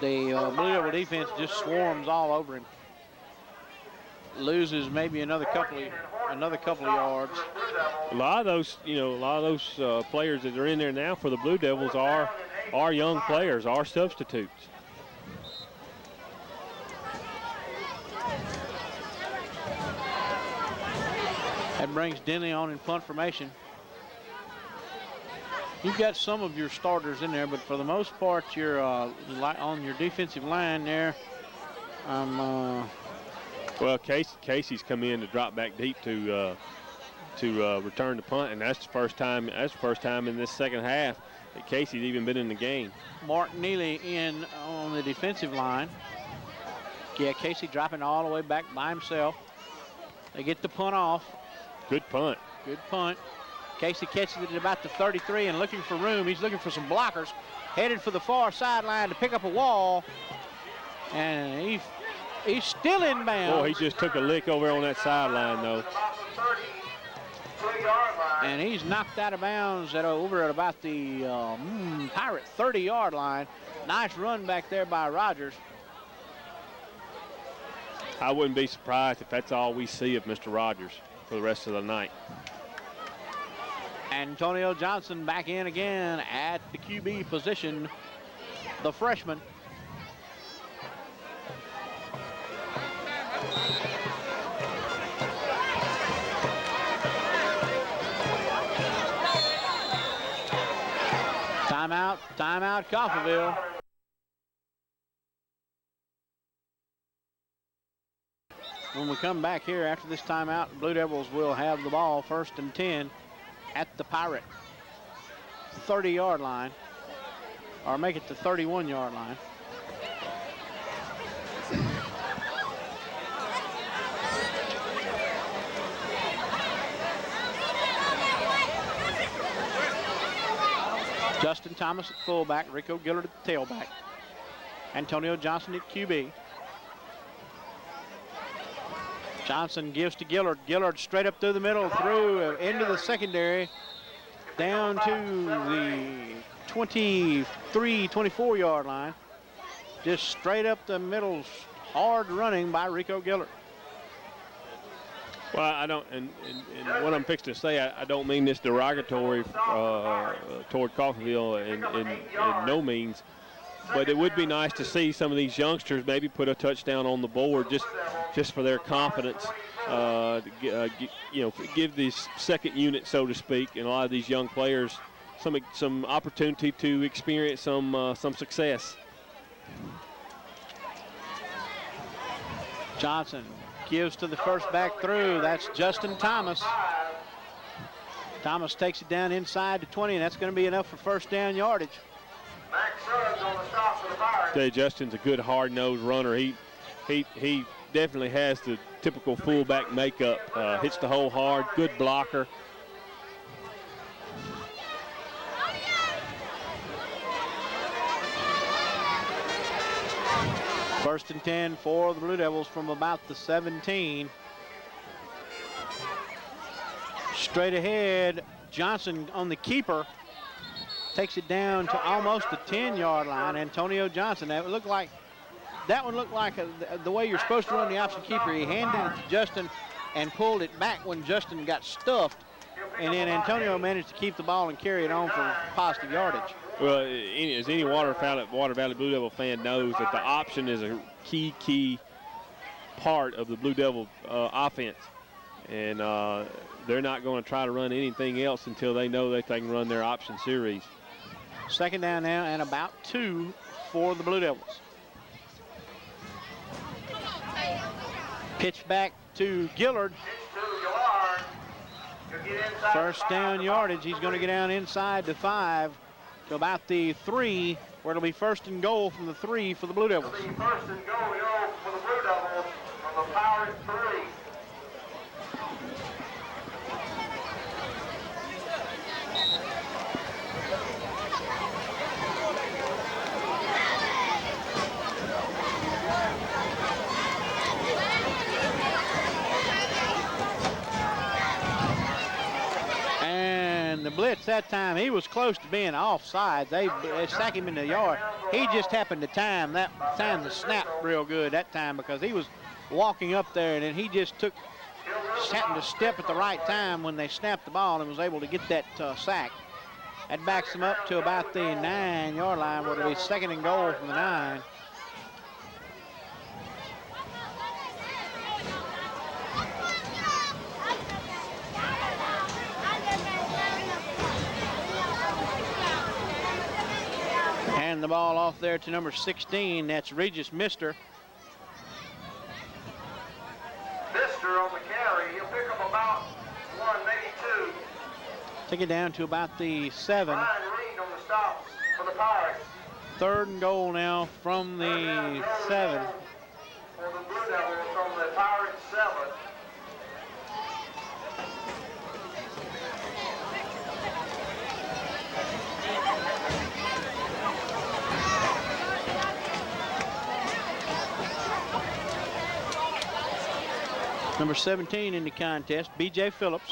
The Blue Devil defense just swarms all over him. Loses maybe another couple of yards. A lot of those, players that are in there now for the Blue Devils are young players, are substitutes. That brings Denley on in punt formation. You've got some of your starters in there, but for the most part, you're on your defensive line there. Well, Casey's come in to drop back deep to return the punt, and that's the first time. That's the first time in this second half that Casey's even been in the game. Mark Neely in on the defensive line. Yeah, Casey dropping all the way back by himself. They get the punt off. Good punt. Good punt. Casey catches it at about the 33 and looking for room. He's looking for some blockers. Headed for the far sideline to pick up a wall. And he's still inbound. Oh, he just took a lick over on that sideline, though. And he's knocked out of bounds over at about the Pirate 30-yard line. Nice run back there by Rogers. I wouldn't be surprised if that's all we see of Mr. Rogers for the rest of the night. Antonio Johnson back in again at the QB position, the freshman. Timeout, Coffeeville. When we come back here after this timeout, Blue Devils will have the ball 1st and 10 at the Pirate 30-yard line, or make it the 31-yard line. Justin Thomas at fullback, Rico Gillard at the tailback. Antonio Johnson at QB. Johnson gives to Gillard. Gillard straight up through the middle, through into the secondary, down to the 23, 24-yard line. Just straight up the middle, hard running by Rico Gillard. Well, I don't, and what I'm fixing to say, I don't mean this derogatory toward Coffeeville in no means, but it would be nice to see some of these youngsters maybe put a touchdown on the board just for their confidence, give this second unit, so to speak, and a lot of these young players some opportunity to experience some success. Johnson gives to the first back through. That's Justin Thomas. Thomas takes it down inside to 20, and that's going to be enough for first down yardage. Max Suggs on the stop for the Pirates. Justin's a good hard-nosed runner. He definitely has the typical fullback makeup. Hits the hole hard, good blocker. First and 10 for the Blue Devils from about the 17. Straight ahead, Johnson on the keeper. Takes it down to almost the 10-yard line. Antonio Johnson. That one looked like the way you're supposed to run the option keeper. He handed it to Justin and pulled it back when Justin got stuffed. And then Antonio managed to keep the ball and carry it on for positive yardage. Well, as any Water Valley Blue Devil fan knows, that the option is a key part of the Blue Devil offense. And they're not going to try to run anything else until they know that they can run their option series. Second down now and about 2 for the Blue Devils. Pitch back to Gillard. First down yardage. He's going to get down inside to 5 to about the 3 where it'll be first and goal from the 3 for the Blue Devils. It'll be first and goal for the Blue Devils from the Pirates 3. The blitz that time, he was close to being offside. They sacked him in the yard. He just happened to time the snap real good that time because he was walking up there and then he just happened to step at the right time when they snapped the ball and was able to get that sack. That backs him up to about the 9-yard line where it'll be second and goal from the 9. And the ball off there to number 16. That's Regis Mister. Mister on the carry. He'll pick up about 1, maybe 2. Take it down to about the 7. Ryan Reed on the stops for the Pirates. Third and goal now from the 7. For the Blue Devils from the Pirates 7. Number 17 in the contest, B.J. Phillips.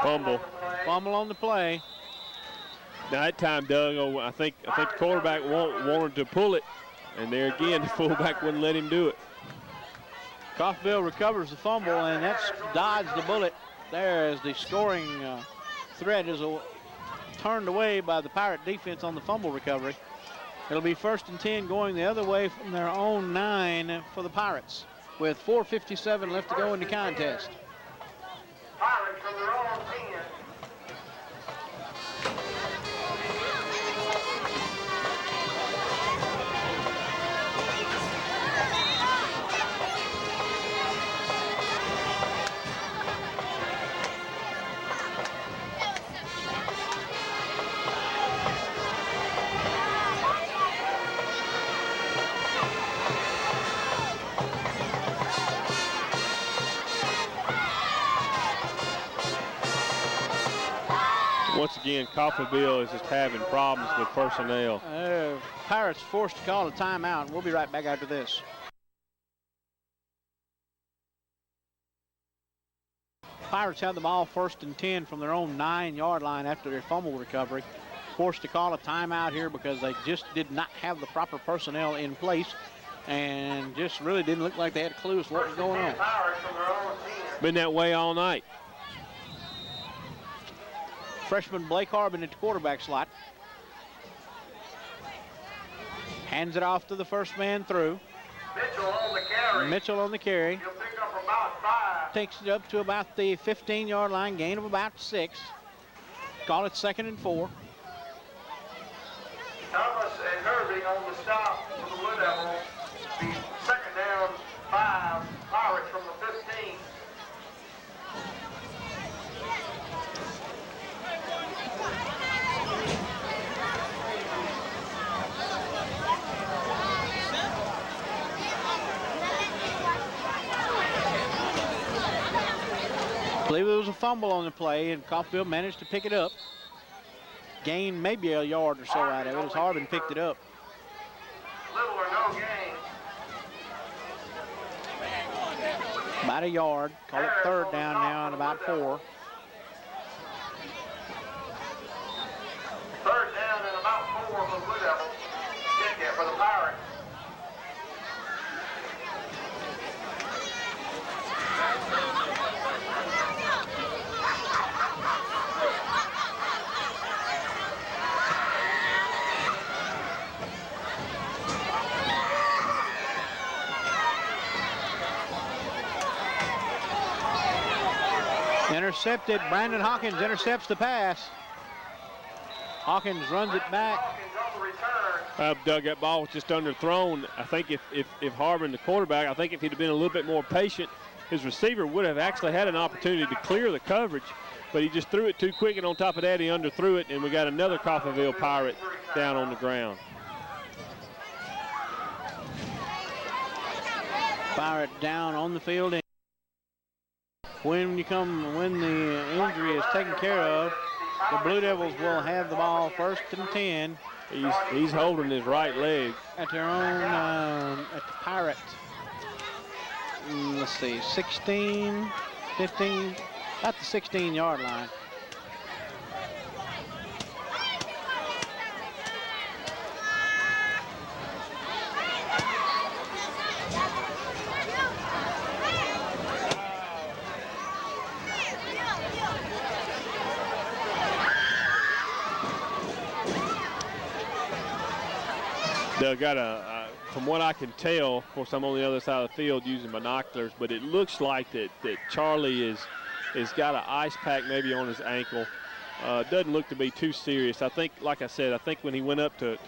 Fumble. Fumble on the play. Now that time, Doug, I think the quarterback wanted to pull it, and there again, the fullback wouldn't let him do it. Coffeeville recovers the fumble, and that's dodged the bullet there as the scoring threat is turned away by the Pirate defense on the fumble recovery. It'll be first and 10 going the other way from their own 9 for the Pirates, with 4:57 left to go in the contest. Pirates from their own 10. Once again, Coffeeville is just having problems with personnel. Pirates forced to call a timeout, and we'll be right back after this. Pirates have the ball first and 10 from their own 9-yard line after their fumble recovery. Forced to call a timeout here because they just did not have the proper personnel in place and just really didn't look like they had a clue as to what was going on. Been that way all night. Freshman Blake Harbin at the quarterback slot. Hands it off to the first man through. Mitchell on the carry. Mitchell on the carry. He'll pick up about 5. Takes it up to about the 15-yard line, gain of about 6. Call it second and 4. Thomas and Herbie on the stop for the Blue Devils. The second down, 5. Pirates from the 15. I believe there was a fumble on the play, and Coffeeville managed to pick it up. Gained maybe a yard or so out of it as Harbin picked it up. Little or no gain. About a yard. Call it third down now and about 4. Third down and about 4 for the Blue Devils. Kick it for the Pirates. Intercepted. Brandon Hawkins intercepts the pass. Hawkins runs it back. Doug, that ball was just underthrown. I think if Harbin, the quarterback, I think if he'd have been a little bit more patient, his receiver would have actually had an opportunity to clear the coverage, but he just threw it too quick, and on top of that, he underthrew it, and we got another Coffeeville Pirate down on the ground. Pirate down on the field. And when the injury is taken care of, the Blue Devils will have the ball 1st and 10. He's holding his right leg At their own, at the Pirate, let's see, 16, 15, at the 16-yard line. Doug, from what I can tell, of course I'm on the other side of the field using binoculars, but it looks like that Charlie is got an ice pack maybe on his ankle. Doesn't look to be too serious. I think, like I said, I think when he went up to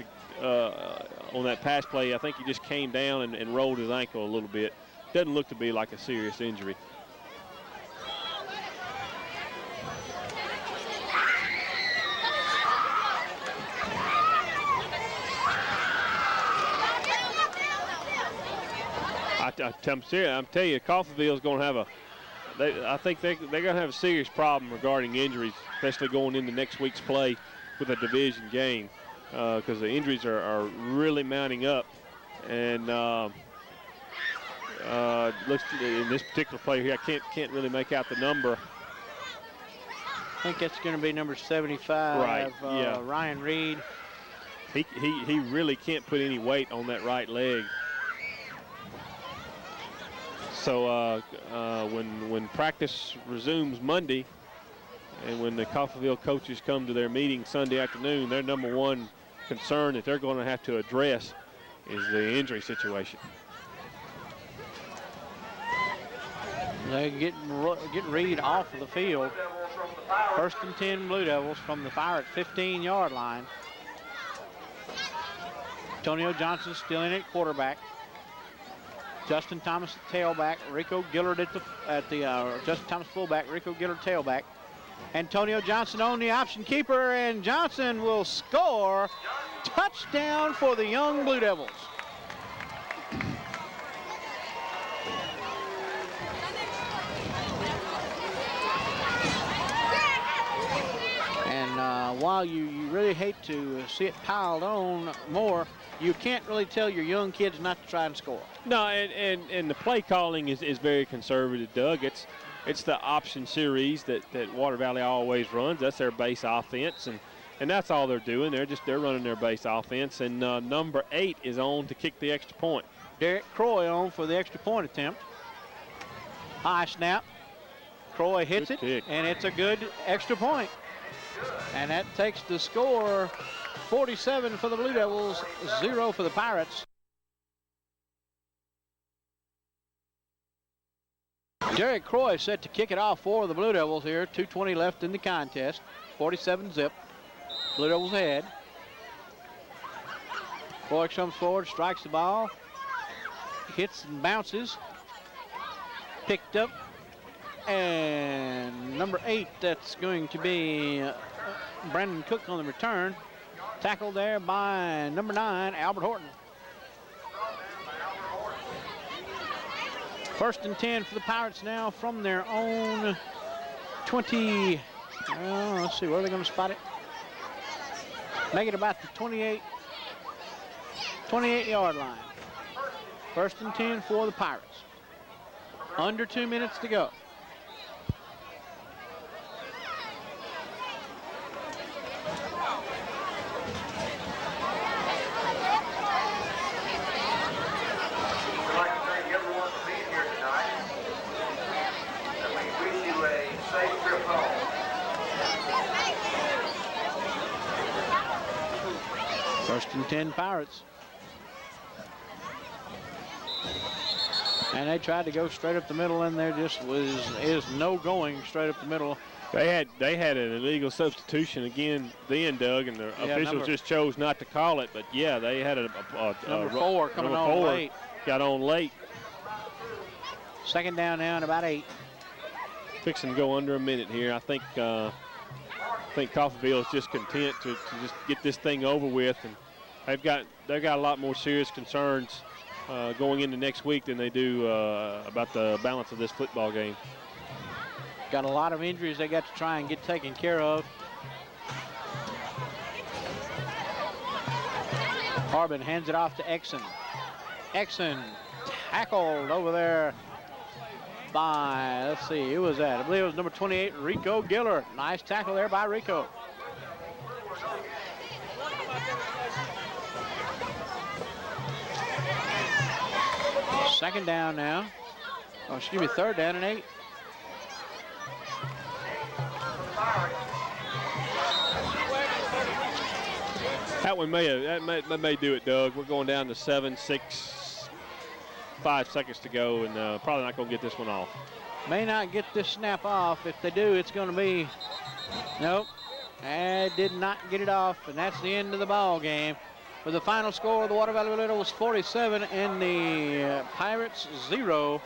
on that pass play, I think he just came down and rolled his ankle a little bit. Doesn't look to be like a serious injury. I'm telling you, Coffeeville's going to have I think they're going to have a serious problem regarding injuries, especially going into next week's play with a division game, because the injuries are really mounting up. And looks in this particular play here, I can't really make out the number. I think it's going to be number 75. Right. Yeah. Ryan Reed. He really can't put any weight on that right leg. So when practice resumes Monday, and when the Coffeeville coaches come to their meeting Sunday afternoon, their number one concern that they're going to have to address is the injury situation. They get Reed off of the field. 1st and 10 Blue Devils from the Pirate 15-yard line. Antonio Johnson still in at quarterback. Justin Thomas at tailback, Rico Gillard Justin Thomas fullback, Rico Gillard tailback. Antonio Johnson on the option keeper, and Johnson will score. Touchdown for the young Blue Devils. And while you really hate to see it piled on more, you can't really tell your young kids not to try and score. No, and the play calling is very conservative, Doug. It's the option series that Water Valley always runs. That's their base offense, and that's all they're doing. They're running their base offense. And number 8 is on to kick the extra point. Derek Croy on for the extra point attempt. High snap. Croy hits it, and it's a good extra point. And that takes the score 47 for the Blue Devils, 0 for the Pirates. Derek Croy set to kick it off for the Blue Devils here. 2:20 left in the contest. 47 zip. Blue Devils ahead. Croy comes forward, strikes the ball. Hits and bounces. Picked up. And number 8, that's going to be Brandon Cook on the return. Tackled there by number 9, Albert Horton. 1st and 10 for the Pirates now from their own 20. Let's see, where are they going to spot it? Make it about the 28-yard line. 1st and 10 for the Pirates. Under 2 minutes to go. First and 10 Pirates. And they tried to go straight up the middle, and there just is no going straight up the middle. They had an illegal substitution again then, Doug, and the officials just chose not to call it. But yeah, they had number 4 coming on late. Got on late. 2nd down now and about 8. Fixing to go under a minute here. I think Coffeeville is just content to just get this thing over with, and they've got a lot more serious concerns going into next week than they do about the balance of this football game. Got a lot of injuries they got to try and get taken care of. Harbin hands it off to Exon. Exon tackled over there by, let's see, who was that? I believe it was number 28, Rico Giller. Nice tackle there by Rico. Second down now. Oh, excuse me, third down and 8. That one may do it, Doug. We're going down to 7, 6, 5 seconds to go, and probably not going to get this one off. May not get this snap off. If they do, it's going to be, nope. And did not get it off, and that's the end of the ball game. For the final score, the Water Valley Blue Devils 47 and the Pirates 0.